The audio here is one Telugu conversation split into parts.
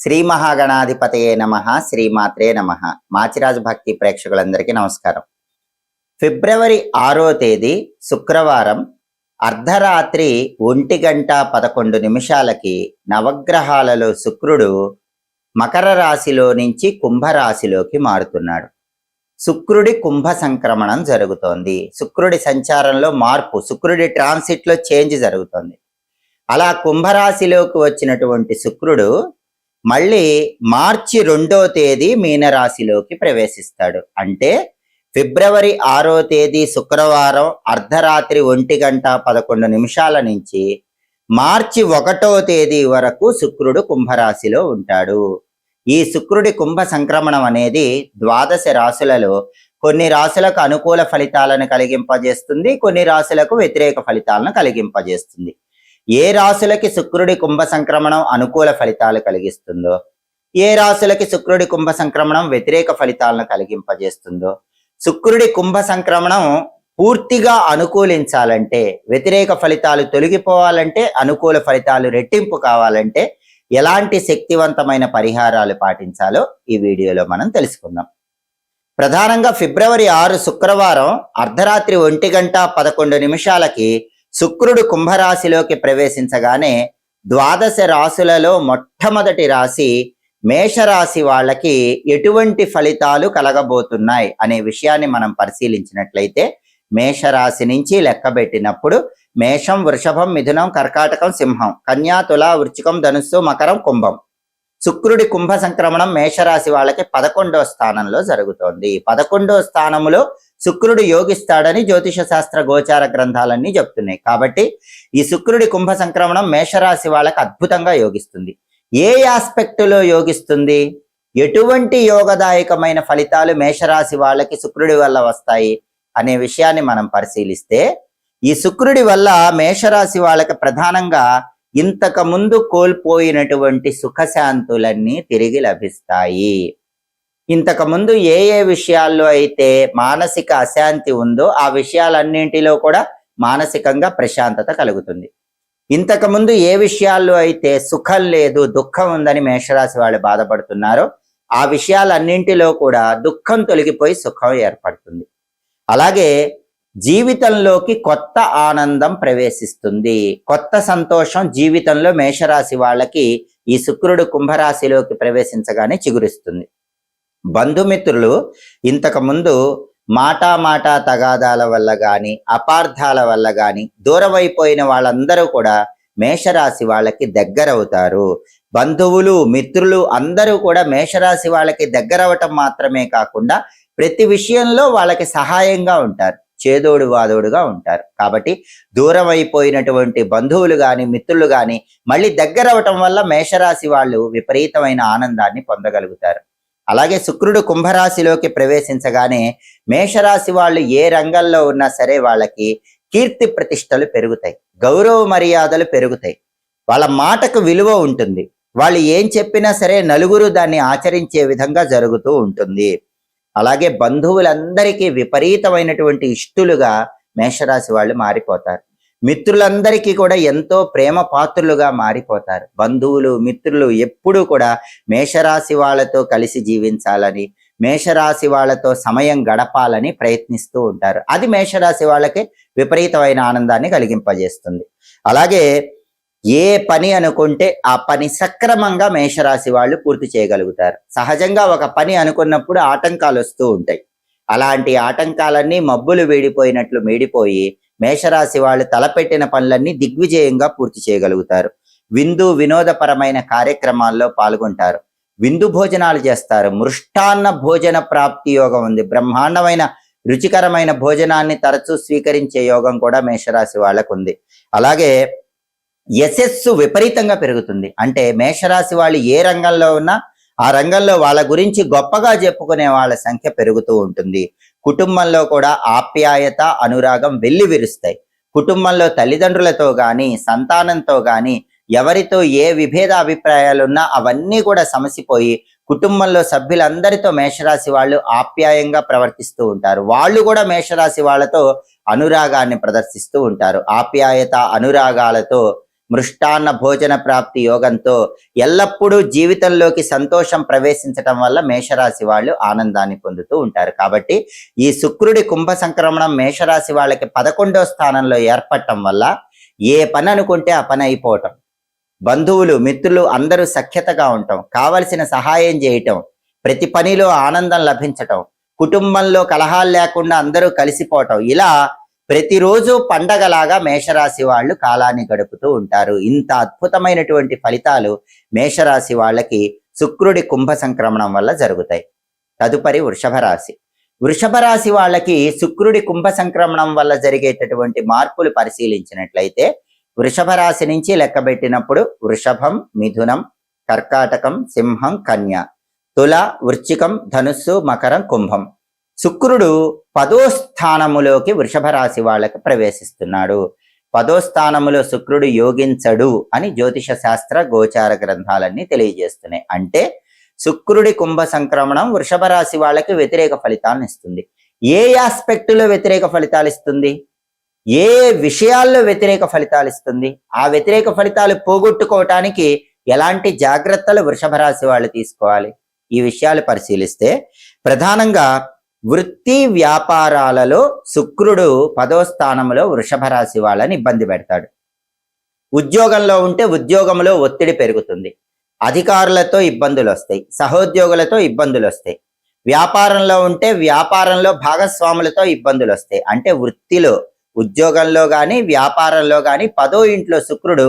శ్రీ మహాగణాధిపతయే నమః. శ్రీమాత్రే నమః. మాచిరాజు భక్తి ప్రేక్షకులందరికీ నమస్కారం. ఫిబ్రవరి 6వ తేదీ శుక్రవారం అర్ధరాత్రి 1:11 నవగ్రహాలలో శుక్రుడు మకర రాశిలో నుంచి కుంభరాశిలోకి మారుతున్నాడు. శుక్రుడి కుంభ సంక్రమణం జరుగుతోంది. శుక్రుడి సంచారంలో మార్పు, శుక్రుడి ట్రాన్సిట్లో చేంజ్ జరుగుతోంది. అలా కుంభరాశిలోకి వచ్చినటువంటి శుక్రుడు మళ్ళీ మార్చి 2వ తేదీ మీనరాశిలోకి ప్రవేశిస్తాడు. అంటే ఫిబ్రవరి 6వ తేదీ శుక్రవారం అర్ధరాత్రి 1:11 నుంచి మార్చి 1వ తేదీ వరకు శుక్రుడు కుంభరాశిలో ఉంటాడు. ఈ శుక్రుడి కుంభ సంక్రమణం అనేది ద్వాదశ రాశులలో కొన్ని రాశులకు అనుకూల ఫలితాలను కలిగింపజేస్తుంది, కొన్ని రాశులకు వ్యతిరేక ఫలితాలను కలిగింపజేస్తుంది. ఏ రాశులకి శుక్రుడి కుంభ సంక్రమణం అనుకూల ఫలితాలు కలిగిస్తుందో, ఏ రాశులకి శుక్రుడి కుంభ సంక్రమణం వ్యతిరేక ఫలితాలను కలిగింపజేస్తుందో, శుక్రుడి కుంభ సంక్రమణం పూర్తిగా అనుకూలించాలంటే, వ్యతిరేక ఫలితాలు తొలగిపోవాలంటే, అనుకూల ఫలితాలు రెట్టింపు కావాలంటే ఎలాంటి శక్తివంతమైన పరిహారాలు పాటించాలో ఈ వీడియోలో మనం తెలుసుకుందాం. ప్రధానంగా ఫిబ్రవరి 6 శుక్రవారం అర్ధరాత్రి 1:11 శుక్రుడు కుంభరాశిలోకి ప్రవేశించగానే ద్వాదశ రాశులలో మొట్టమొదటి రాశి మేషరాశి వాళ్ళకి ఎటువంటి ఫలితాలు కలగబోతున్నాయి అనే విషయాన్ని మనం పరిశీలించినట్లయితే, మేషరాశి నుంచి లెక్కబెట్టినప్పుడు మేషం, వృషభం, మిథునం, కర్కాటకం, సింహం, కన్యా, తుల, వృశ్చికం, ధనుస్సు, మకరం, కుంభం. శుక్రుడి కుంభ సంక్రమణం మేషరాశి వాళ్ళకి 11వ స్థానంలో జరుగుతోంది. 11వ స్థానంలో శుక్రుడు యోగిస్తాడని జ్యోతిష శాస్త్ర గోచార గ్రంథాలన్నీ చెప్తున్నాయి. కాబట్టి ఈ శుక్రుడి కుంభ సంక్రమణం మేషరాశి వాళ్ళకి అద్భుతంగా యోగిస్తుంది. ఏ ఆస్పెక్టులో యోగిస్తుంది, ఎటువంటి యోగదాయకమైన ఫలితాలు మేషరాశి వాళ్ళకి శుక్రుడి వల్ల వస్తాయి అనే విషయాన్ని మనం పరిశీలిస్తే, ఈ శుక్రుడి వల్ల మేషరాశి వాళ్ళకి ప్రధానంగా ఇంతకు ముందు కోల్పోయినటువంటి సుఖశాంతులన్నీ తిరిగి లభిస్తాయి. ఇంతకు ముందు ఏ ఏ విషయాల్లో అయితే మానసిక అశాంతి ఉందో ఆ విషయాలన్నింటిలో కూడా మానసికంగా ప్రశాంతత కలుగుతుంది. ఇంతకు ముందు ఏ విషయాల్లో అయితే సుఖం లేదు, దుఃఖం ఉందని మేషరాశి వాళ్ళు బాధపడుతున్నారో ఆ విషయాలన్నింటిలో కూడా దుఃఖం తొలగిపోయి సుఖం ఏర్పడుతుంది. అలాగే జీవితంలోకి కొత్త ఆనందం ప్రవేశిస్తుంది, కొత్త సంతోషం జీవితంలో మేషరాశి వాళ్ళకి ఈ శుక్రుడు కుంభరాశిలోకి ప్రవేశించగానే చిగురిస్తుంది. బంధుమిత్రులు ఇంతకు ముందు మాటా తగాదాల వల్ల కానీ, అపార్థాల వల్ల కానీ దూరమైపోయిన వాళ్ళందరూ కూడా మేషరాశి వాళ్ళకి దగ్గరవుతారు. బంధువులు, మిత్రులు అందరూ కూడా మేషరాశి వాళ్ళకి దగ్గరవటం మాత్రమే కాకుండా ప్రతి విషయంలో వాళ్ళకి సహాయంగా ఉంటారు, చేదోడు వాదోడుగా ఉంటారు. కాబట్టి దూరం అయిపోయినటువంటి బంధువులు కానీ, మిత్రులు కానీ మళ్ళీ దగ్గరవటం వల్ల మేషరాశి వాళ్ళు విపరీతమైన ఆనందాన్ని పొందగలుగుతారు. అలాగే శుక్రుడు కుంభరాశిలోకి ప్రవేశించగానే మేషరాశి వాళ్ళు ఏ రంగంలో ఉన్నా సరే వాళ్ళకి కీర్తి ప్రతిష్టలు పెరుగుతాయి, గౌరవ మర్యాదలు పెరుగుతాయి, వాళ్ళ మాటకు విలువ ఉంటుంది. వాళ్ళు ఏం చెప్పినా సరే నలుగురు దాన్ని ఆచరించే విధంగా జరుగుతూ ఉంటుంది. అలాగే బంధువులందరికీ విపరీతమైనటువంటి ఇష్టులుగా మేషరాశి వాళ్ళు మారిపోతారు. మిత్రులందరికీ కూడా ఎంతో ప్రేమ పాత్రులుగా మారిపోతారు. బంధువులు, మిత్రులు ఎప్పుడూ కూడా మేషరాశి వాళ్ళతో కలిసి జీవించాలని, మేషరాశి వాళ్ళతో సమయం గడపాలని ప్రయత్నిస్తూ ఉంటారు. అది మేషరాశి వాళ్ళకి విపరీతమైన ఆనందాన్ని కలిగింపజేస్తుంది. అలాగే ఏ పని అనుకుంటే ఆ పని సక్రమంగా మేషరాశి వాళ్ళు పూర్తి చేయగలుగుతారు. సహజంగా ఒక పని అనుకున్నప్పుడు ఆటంకాలు వస్తూ ఉంటాయి. అలాంటి ఆటంకాలన్నీ మబ్బులు వీడిపోయినట్లు వీడిపోయి మేషరాశి వాళ్ళు తలపెట్టిన పనులన్నీ దిగ్విజయంగా పూర్తి చేయగలుగుతారు. విందు వినోదపరమైన కార్యక్రమాల్లో పాల్గొంటారు, విందు భోజనాలు చేస్తారు. మృష్టాన్న భోజన ప్రాప్తి యోగం ఉంది. బ్రహ్మాండమైన రుచికరమైన భోజనాన్ని తరచూ స్వీకరించే యోగం కూడా మేషరాశి వాళ్ళకు ఉంది. అలాగే యశస్సు విపరీతంగా పెరుగుతుంది. అంటే మేషరాశి వాళ్ళు ఏ రంగంలో ఉన్నా ఆ రంగంలో వాళ్ళ గురించి గొప్పగా చెప్పుకునే వాళ్ళ సంఖ్య పెరుగుతూ ఉంటుంది. కుటుంబంలో కూడా ఆప్యాయత, అనురాగం వెల్లి విరుస్తాయి. కుటుంబంలో తల్లిదండ్రులతో కానీ, సంతానంతో కానీ ఎవరితో ఏ విభేద అభిప్రాయాలున్నా అవన్నీ కూడా సమసిపోయి కుటుంబంలో సభ్యులందరితో మేషరాశి వాళ్ళు ఆప్యాయంగా ప్రవర్తిస్తూ ఉంటారు. వాళ్ళు కూడా మేషరాశి వాళ్ళతో అనురాగాన్ని ప్రదర్శిస్తూ ఉంటారు. ఆప్యాయత, అనురాగాలతో మృష్టాన్న భోజన ప్రాప్తి యోగంతో ఎల్లప్పుడూ జీవితంలోకి సంతోషం ప్రవేశించటం వల్ల మేషరాశి వాళ్ళు ఆనందాన్ని పొందుతూ ఉంటారు. కాబట్టి ఈ శుక్రుడి కుంభ సంక్రమణం మేషరాశి వాళ్ళకి 11వ స్థానంలో ఏర్పడటం వల్ల ఏ పని అనుకుంటే ఆ పని అయిపోవటం, బంధువులు మిత్రులు అందరూ సఖ్యతగా ఉండటం, కావలసిన సహాయం చేయటం, ప్రతి పనిలో ఆనందం లభించటం, కుటుంబంలో కలహాలు లేకుండా అందరూ కలిసిపోవటం, ఇలా ప్రతిరోజు పండగలాగా మేషరాశి వాళ్ళు కాలాన్ని గడుపుతూ ఉంటారు. ఇంత అద్భుతమైనటువంటి ఫలితాలు మేషరాశి వాళ్ళకి శుక్రుడి కుంభ సంక్రమణం వల్ల జరుగుతాయి. తదుపరి వృషభ రాశి. వృషభ రాశి వాళ్ళకి శుక్రుడి కుంభ సంక్రమణం వల్ల జరిగేటటువంటి మార్పులు పరిశీలించినట్లయితే వృషభ రాశి నుంచి లెక్కబెట్టినప్పుడు వృషభం, మిథునం, కర్కాటకం, సింహం, కన్య, తుల, వృశ్చికం, ధనుస్సు, మకరం, కుంభం. శుక్రుడు 10వ స్థానములోకి వృషభ రాశి వాళ్ళకి ప్రవేశిస్తున్నాడు. 10వ స్థానములో శుక్రుడు యోగించడు అని జ్యోతిష శాస్త్ర గోచార గ్రంథాలన్నీ తెలియజేస్తున్నాయి. అంటే శుక్రుడి కుంభ సంక్రమణం వృషభ రాశి వాళ్ళకి వ్యతిరేక ఫలితాలను ఇస్తుంది. ఏ ఆస్పెక్టులో వ్యతిరేక ఫలితాలు ఇస్తుంది, ఏ విషయాల్లో వ్యతిరేక ఫలితాలు ఇస్తుంది, ఆ వ్యతిరేక ఫలితాలు పోగొట్టుకోవటానికి ఎలాంటి జాగ్రత్తలు వృషభ రాశి వాళ్ళు తీసుకోవాలి, ఈ విషయాలు పరిశీలిస్తే ప్రధానంగా వృత్తి వ్యాపారాలలో శుక్రుడు 10వ స్థానంలో వృషభ రాశి వాళ్ళని ఇబ్బంది పెడతాడు. ఉద్యోగంలో ఉంటే ఉద్యోగంలో ఒత్తిడి పెరుగుతుంది, అధికారులతో ఇబ్బందులు వస్తాయి, సహోద్యోగులతో ఇబ్బందులు వస్తాయి. వ్యాపారంలో ఉంటే వ్యాపారంలో భాగస్వాములతో ఇబ్బందులు వస్తాయి. అంటే వృత్తిలో, ఉద్యోగంలో కానీ వ్యాపారంలో కానీ 10వ ఇంట్లో శుక్రుడు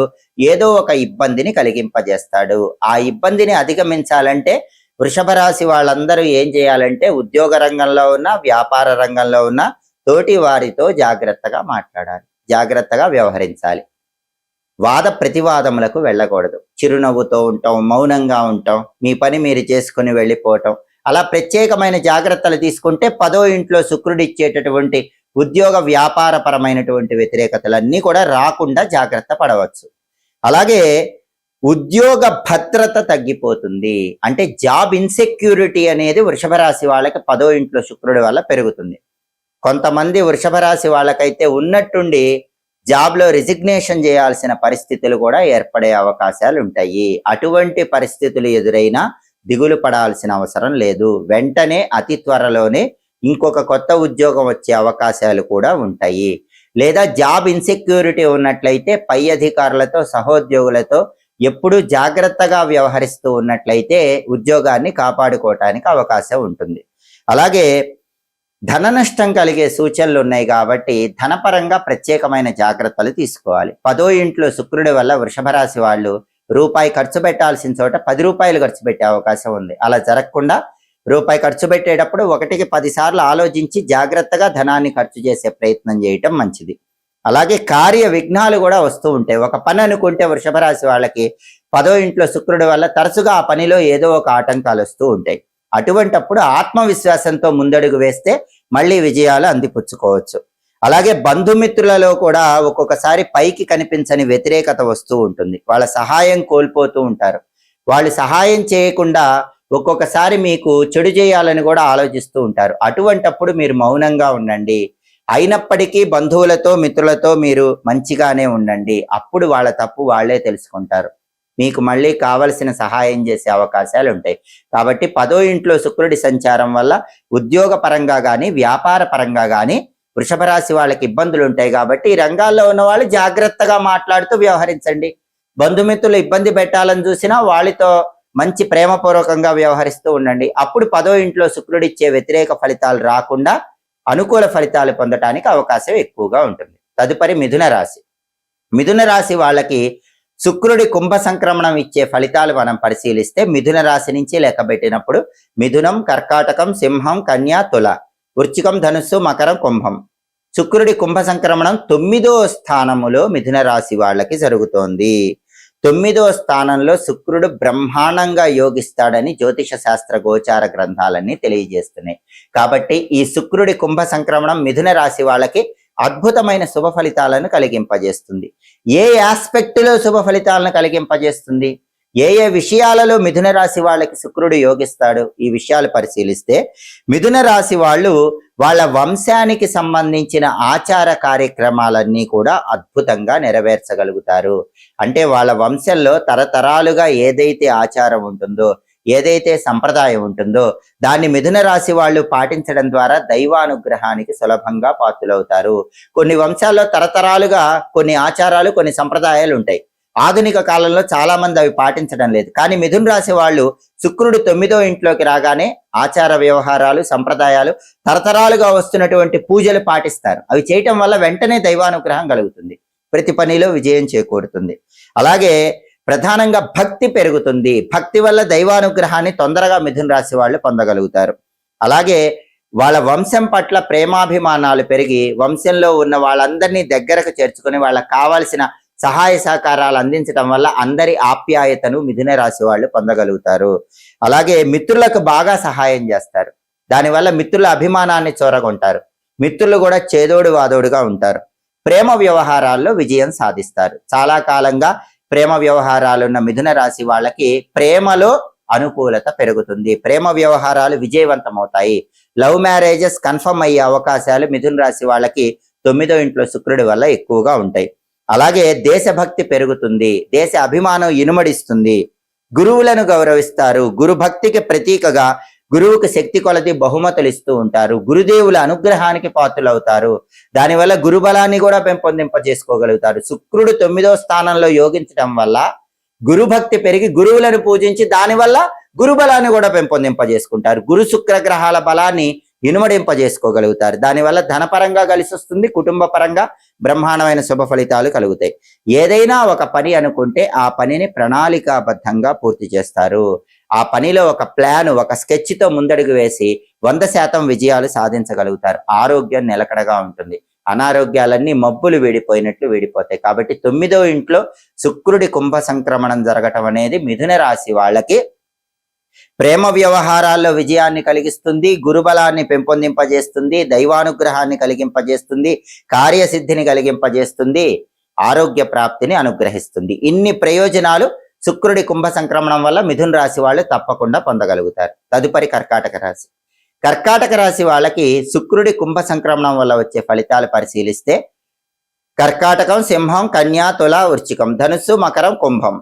ఏదో ఒక ఇబ్బందిని కలిగింపజేస్తాడు. ఆ ఇబ్బందిని అధిగమించాలంటే వృషభ రాశి వాళ్ళందరూ ఏం చేయాలంటే ఉద్యోగ రంగంలో ఉన్న, వ్యాపార రంగంలో ఉన్న తోటి వారితో జాగ్రత్తగా మాట్లాడాలి, జాగ్రత్తగా వ్యవహరించాలి. వాద ప్రతివాదములకు వెళ్ళకూడదు. చిరునవ్వుతో ఉంటాం, మౌనంగా ఉంటాం, మీ పని మీరు చేసుకుని వెళ్ళిపోవటం, అలా ప్రత్యేకమైన జాగ్రత్తలు తీసుకుంటే 10వ ఇంట్లో శుక్రుడు ఇచ్చేటటువంటి ఉద్యోగ వ్యాపార పరమైనటువంటి వ్యతిరేకతలన్నీ కూడా రాకుండా జాగ్రత్త పడవచ్చు. అలాగే ఉద్యోగ భద్రత తగ్గిపోతుంది. అంటే జాబ్ ఇన్సెక్యూరిటీ అనేది వృషభ రాశి వాళ్ళకి 10వ ఇంట్లో శుక్రుడి వల్ల పెరుగుతుంది. కొంతమంది వృషభ రాశి వాళ్ళకైతే ఉన్నట్టుండి జాబ్లో రిజిగ్నేషన్ చేయాల్సిన పరిస్థితులు కూడా ఏర్పడే అవకాశాలు ఉంటాయి. అటువంటి పరిస్థితులు ఎదురైనా దిగులు పడాల్సిన అవసరం లేదు. వెంటనే అతి త్వరలోనే ఇంకొక కొత్త ఉద్యోగం వచ్చే అవకాశాలు కూడా ఉంటాయి. లేదా జాబ్ ఇన్సెక్యూరిటీ ఉన్నట్లయితే పై అధికారులతో, సహోద్యోగులతో ఎప్పుడు జాగ్రత్తగా వ్యవహరిస్తూ ఉన్నట్లయితే ఉద్యోగాన్ని కాపాడుకోవటానికి అవకాశం ఉంటుంది. అలాగే ధన నష్టం కలిగే సూచనలు ఉన్నాయి కాబట్టి ధనపరంగా ప్రత్యేకమైన జాగ్రత్తలు తీసుకోవాలి. 10వ ఇంట్లో శుక్రుడి వల్ల వృషభ రాశి వాళ్ళు రూపాయి ఖర్చు పెట్టాల్సిన చోట 10 రూపాయలు ఖర్చు పెట్టే అవకాశం ఉంది. అలా జరగకుండా రూపాయి ఖర్చు పెట్టేటప్పుడు 1కి 10 సార్లు ఆలోచించి జాగ్రత్తగా ధనాన్ని ఖర్చు చేసే ప్రయత్నం చేయటం మంచిది. అలాగే కార్య విఘ్నాలు కూడా వస్తూ ఉంటాయి. ఒక పని అనుకుంటే వృషభ రాశి వాళ్ళకి 10వ ఇంట్లో శుక్రుడి వల్ల తరచుగా ఆ పనిలో ఏదో ఒక ఆటంకాలు వస్తూ ఉంటాయి. అటువంటప్పుడు ఆత్మవిశ్వాసంతో ముందడుగు వేస్తే మళ్ళీ విజయాలు అందిపుచ్చుకోవచ్చు. అలాగే బంధుమిత్రులలో కూడా ఒక్కొక్కసారి పైకి కనిపించని వ్యతిరేకత వస్తూ ఉంటుంది. వాళ్ళ సహాయం కోల్పోతూ ఉంటారు. వాళ్ళు సహాయం చేయకుండా ఒక్కొక్కసారి మీకు చెడు చేయాలని కూడా ఆలోచిస్తూ ఉంటారు. అటువంటప్పుడు మీరు మౌనంగా ఉండండి. అయినప్పటికీ బంధువులతో, మిత్రులతో మీరు మంచిగానే ఉండండి. అప్పుడు వాళ్ళ తప్పు వాళ్ళే తెలుసుకుంటారు. మీకు మళ్ళీ కావలసిన సహాయం చేసే అవకాశాలు ఉంటాయి. కాబట్టి 10వ ఇంట్లో శుక్రుడి సంచారం వల్ల ఉద్యోగ పరంగా కానీ వ్యాపార పరంగా కానీ వృషభ రాశి వాళ్ళకి ఇబ్బందులు ఉంటాయి. కాబట్టి ఈ రంగాల్లో ఉన్న వాళ్ళు జాగ్రత్తగా మాట్లాడుతూ వ్యవహరించండి. బంధుమిత్రులు ఇబ్బంది పెట్టాలని చూసినా వాళ్ళతో మంచి ప్రేమపూర్వకంగా వ్యవహరిస్తూ ఉండండి. అప్పుడు 10వ ఇంట్లో శుక్రుడిచ్చే వ్యతిరేక ఫలితాలు రాకుండా అనుకూల ఫలితాలు పొందటానికి అవకాశం ఎక్కువగా ఉంటుంది. తదుపరి మిథున రాశి. మిథున రాశి వాళ్ళకి శుక్రుడి కుంభ సంక్రమణం ఇచ్చే ఫలితాలు మనం పరిశీలిస్తే మిథున రాశి నుంచి లెక్కబెట్టినప్పుడు మిథునం, కర్కాటకం, సింహం, కన్య, తుల, వృశ్చికం, ధనుస్సు, మకరం, కుంభం. శుక్రుడి కుంభ సంక్రమణం 9వ స్థానములో మిథున రాశి వాళ్ళకి జరుగుతోంది. 9వ స్థానంలో శుక్రుడు బ్రహ్మాండంగా యోగిస్తాడని జ్యోతిష శాస్త్ర గోచార గ్రంథాలన్నీ తెలియజేస్తున్నాయి. కాబట్టి ఈ శుక్రుడి కుంభ సంక్రమణం మిథున రాశి వాళ్ళకి అద్భుతమైన శుభ ఫలితాలను కలిగింపజేస్తుంది. ఏ ఆస్పెక్టులో శుభ ఫలితాలను కలిగింపజేస్తుంది, ఏ ఏ విషయాలలో మిథున రాశి వాళ్ళకి శుక్రుడు యోగిస్తాడు, ఈ విషయాలు పరిశీలిస్తే మిథున రాశి వాళ్ళు వాళ్ళ వంశానికి సంబంధించిన ఆచార కార్యక్రమాలన్నీ కూడా అద్భుతంగా నెరవేర్చగలుగుతారు. అంటే వాళ్ళ వంశంలో తరతరాలుగా ఏదైతే ఆచారం ఉంటుందో, ఏదైతే సంప్రదాయం ఉంటుందో దాన్ని మిథున రాశి వాళ్ళు పాటించడం ద్వారా దైవానుగ్రహానికి సులభంగా పాత్రులవుతారు. కొన్ని వంశాల్లో తరతరాలుగా కొన్ని ఆచారాలు, కొన్ని సంప్రదాయాలు ఉంటాయి. ఆధునిక కాలంలో చాలా మంది అవి పాటించడం లేదు. కానీ మిథున రాశి వాళ్ళు శుక్రుడు 9వ ఇంట్లోకి రాగానే ఆచార వ్యవహారాలు, సంప్రదాయాలు, తరతరాలుగా వస్తున్నటువంటి పూజలు పాటిస్తారు. అవి చేయటం వల్ల వెంటనే దైవానుగ్రహం కలుగుతుంది, ప్రతి పనిలో విజయం చేకూరుతుంది. అలాగే ప్రధానంగా భక్తి పెరుగుతుంది. భక్తి వల్ల దైవానుగ్రహాన్ని తొందరగా మిథున రాశి వాళ్ళు పొందగలుగుతారు. అలాగే వాళ్ళ వంశం పట్ల ప్రేమాభిమానాలు పెరిగి వంశంలో ఉన్న వాళ్ళందరినీ దగ్గరకు చేర్చుకొని వాళ్ళకి కావాల్సిన సహాయ సహకారాలు అందించడం వల్ల అందరి ఆప్యాయతను మిథున రాశి వాళ్ళు పొందగలుగుతారు. అలాగే మిత్రులకు బాగా సహాయం చేస్తారు. దానివల్ల మిత్రుల అభిమానాన్ని చూరగొంటారు. మిత్రులు కూడా చేదోడు వాదోడుగా ఉంటారు. ప్రేమ వ్యవహారాల్లో విజయం సాధిస్తారు. చాలా కాలంగా ప్రేమ వ్యవహారాలు ఉన్న మిథున రాశి వాళ్ళకి ప్రేమలో అనుకూలత పెరుగుతుంది. ప్రేమ వ్యవహారాలు విజయవంతమవుతాయి. లవ్ మ్యారేజెస్ కన్ఫర్మ్ అయ్యే అవకాశాలు మిథున రాశి వాళ్ళకి 9వ ఇంట్లో శుక్రుడి వల్ల ఎక్కువగా ఉంటాయి. అలాగే దేశభక్తి పెరుగుతుంది. దేశ అభిమానం ఇనుమడిస్తుంది. గురువులను గౌరవిస్తారు. గురు భక్తికి ప్రతీకగా గురువుకు శక్తి కొలది బహుమతులు ఇస్తూ ఉంటారు. గురుదేవుల అనుగ్రహానికి పాత్రులవుతారు. దానివల్ల గురుబలాన్ని కూడా పెంపొందింపజేసుకోగలుగుతారు. శుక్రుడు 9వ స్థానంలో యోగించడం వల్ల గురుభక్తి పెరిగి గురువులను పూజించి దానివల్ల గురుబలాన్ని కూడా పెంపొందింపజేసుకుంటారు. గురు శుక్ర గ్రహాల బలాన్ని ఇనుమడింపజేసుకోగలుగుతారు. దానివల్ల ధనపరంగా కలిసి వస్తుంది. కుటుంబ పరంగా బ్రహ్మాండమైన శుభ ఫలితాలు కలుగుతాయి. ఏదైనా ఒక పని అనుకుంటే ఆ పనిని ప్రణాళికాబద్ధంగా పూర్తి చేస్తారు. ఆ పనిలో ఒక ప్లాన్, ఒక స్కెచ్తో ముందడుగు వేసి 100% విజయాలు సాధించగలుగుతారు. ఆరోగ్యం నిలకడగా ఉంటుంది. అనారోగ్యాలన్నీ మబ్బులు వీడిపోయినట్లు వీడిపోతాయి. కాబట్టి 9వ ఇంట్లో శుక్రుడి కుంభ సంక్రమణం జరగటం అనేది మిథున రాశి వాళ్ళకి ప్రేమ వ్యవహారాల్లో విజయాన్ని కలిగిస్తుంది. గురుబలాన్ని పెంపొందింపజేస్తుంది. దైవానుగ్రహాన్ని కలిగింపజేస్తుంది. కార్యసిద్ధిని కలిగింపజేస్తుంది. ఆరోగ్య ప్రాప్తిని అనుగ్రహిస్తుంది. ఇన్ని ప్రయోజనాలు శుక్రుడి కుంభ సంక్రమణం వల్ల మిథున రాశి వాళ్ళు తప్పకుండా పొందగలుగుతారు. తదుపరి కర్కాటక రాశి. కర్కాటక రాశి వాళ్ళకి శుక్రుడి కుంభ సంక్రమణం వల్ల వచ్చే ఫలితాలు పరిశీలిస్తే కర్కాటకం, సింహం, కన్యా, తుల, వృశ్చికం, ధనుస్సు, మకరం, కుంభం.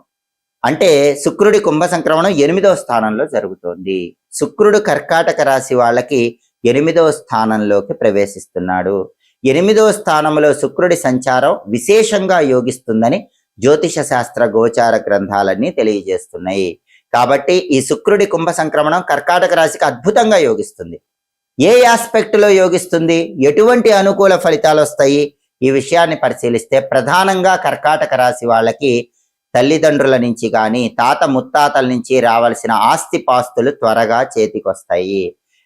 అంటే శుక్రుడి కుంభ సంక్రమణం 8వ స్థానంలో జరుగుతోంది. శుక్రుడు కర్కాటక రాశి వాళ్ళకి 8వ స్థానంలోకి ప్రవేశిస్తున్నాడు. 8వ స్థానంలో శుక్రుడి సంచారం విశేషంగా యోగిస్తుందని జ్యోతిష శాస్త్ర గోచార గ్రంథాలన్నీ తెలియజేస్తున్నాయి. కాబట్టి ఈ శుక్రుడి కుంభ సంక్రమణం కర్కాటక రాశికి అద్భుతంగా యోగిస్తుంది. ఏ ఆస్పెక్ట్లో యోగిస్తుంది, ఎటువంటి అనుకూల ఫలితాలు వస్తాయి, ఈ విషయాన్ని పరిశీలిస్తే ప్రధానంగా కర్కాటక రాశి వాళ్ళకి తల్లిదండ్రుల నుంచి కానీ తాత ముత్తాతల నుంచి రావాల్సిన ఆస్తిపాస్తులు త్వరగా చేతికొస్తాయి.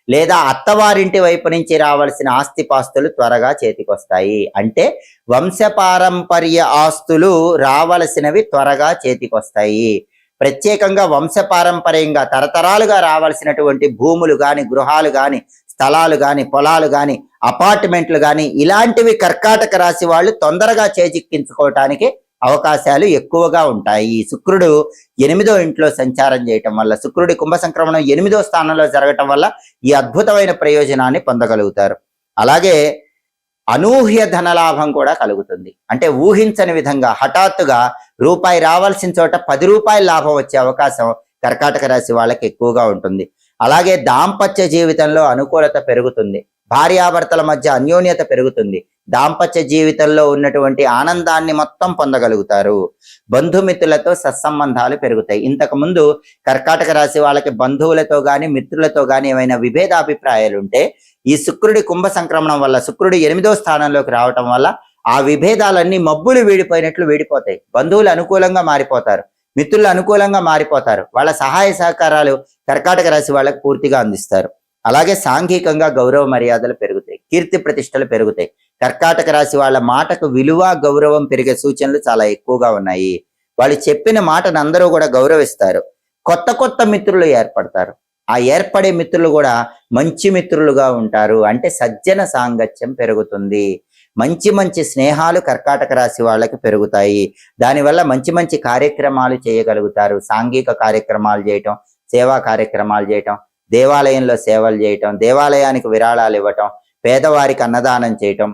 లేదా అత్తవారింటి వైపు నుంచి రావాల్సిన ఆస్తిపాస్తులు త్వరగా చేతికొస్తాయి. అంటే వంశపారంపర్య ఆస్తులు రావలసినవి త్వరగా చేతికొస్తాయి. ప్రత్యేకంగా వంశపారంపర్యంగా తరతరాలుగా రావాల్సినటువంటి భూములు కానీ, గృహాలు కానీ, స్థలాలు కానీ, పొలాలు కానీ, అపార్ట్మెంట్లు కానీ ఇలాంటివి కర్కాటక రాశి వాళ్ళు తొందరగా చేజిక్కించుకోవటానికి అవకాశాలు ఎక్కువగా ఉంటాయి. శుక్రుడు 8వ ఇంట్లో సంచారం చేయటం వల్ల, శుక్రుడి కుంభ సంక్రమణం 8వ స్థానంలో జరగటం వల్ల ఈ అద్భుతమైన ప్రయోజనాన్ని పొందగలుగుతారు. అలాగే అనూహ్య ధనలాభం కూడా కలుగుతుంది. అంటే ఊహించని విధంగా హఠాత్తుగా రూపాయి రావాల్సిన చోట 10 రూపాయల లాభం వచ్చే అవకాశం కర్కాటక రాశి వాళ్ళకి ఎక్కువగా ఉంటుంది. అలాగే దాంపత్య జీవితంలో అనుకూలత పెరుగుతుంది. భార్యాభర్తల మధ్య అన్యోన్యత పెరుగుతుంది. దాంపత్య జీవితంలో ఉన్నటువంటి ఆనందాన్ని మొత్తం పొందగలుగుతారు. బంధుమిత్రులతో సత్సంబంధాలు పెరుగుతాయి. ఇంతకు ముందు కర్కాటక రాశి వాళ్ళకి బంధువులతో కానీ మిత్రులతో కానీ ఏమైనా విభేదాభిప్రాయాలు ఉంటే ఈ శుక్రుడి కుంభ సంక్రమణం వల్ల, శుక్రుడు 8వ స్థానంలోకి రావటం వల్ల ఆ విభేదాలన్నీ మబ్బులు వీడిపోయినట్లు వీడిపోతాయి. బంధువులు అనుకూలంగా మారిపోతారు. మిత్రులు అనుకూలంగా మారిపోతారు. వాళ్ళ సహాయ సహకారాలు కర్కాటక రాశి వాళ్ళకి పూర్తిగా అందిస్తారు. అలాగే సాంఘికంగా గౌరవ మర్యాదలు పెరుగుతాయి. కీర్తి ప్రతిష్టలు పెరుగుతాయి. కర్కాటక రాశి వాళ్ళ మాటకు విలువ, గౌరవం పెరిగే సూచనలు చాలా ఎక్కువగా ఉన్నాయి. వాళ్ళు చెప్పిన మాటను అందరూ కూడా గౌరవిస్తారు. కొత్త కొత్త మిత్రులు ఏర్పడతారు. ఆ ఏర్పడే మిత్రులు కూడా మంచి మిత్రులుగా ఉంటారు. అంటే సజ్జన సాంగత్యం పెరుగుతుంది. మంచి మంచి స్నేహాలు కర్కాటక రాశి వాళ్ళకి పెరుగుతాయి. దానివల్ల మంచి మంచి కార్యక్రమాలు చేయగలుగుతారు. సాంఘిక కార్యక్రమాలు చేయటం, సేవా కార్యక్రమాలు చేయటం, దేవాలయంలో సేవలు చేయటం, దేవాలయానికి విరాళాలు ఇవ్వటం, పేదవారికి అన్నదానం చేయటం,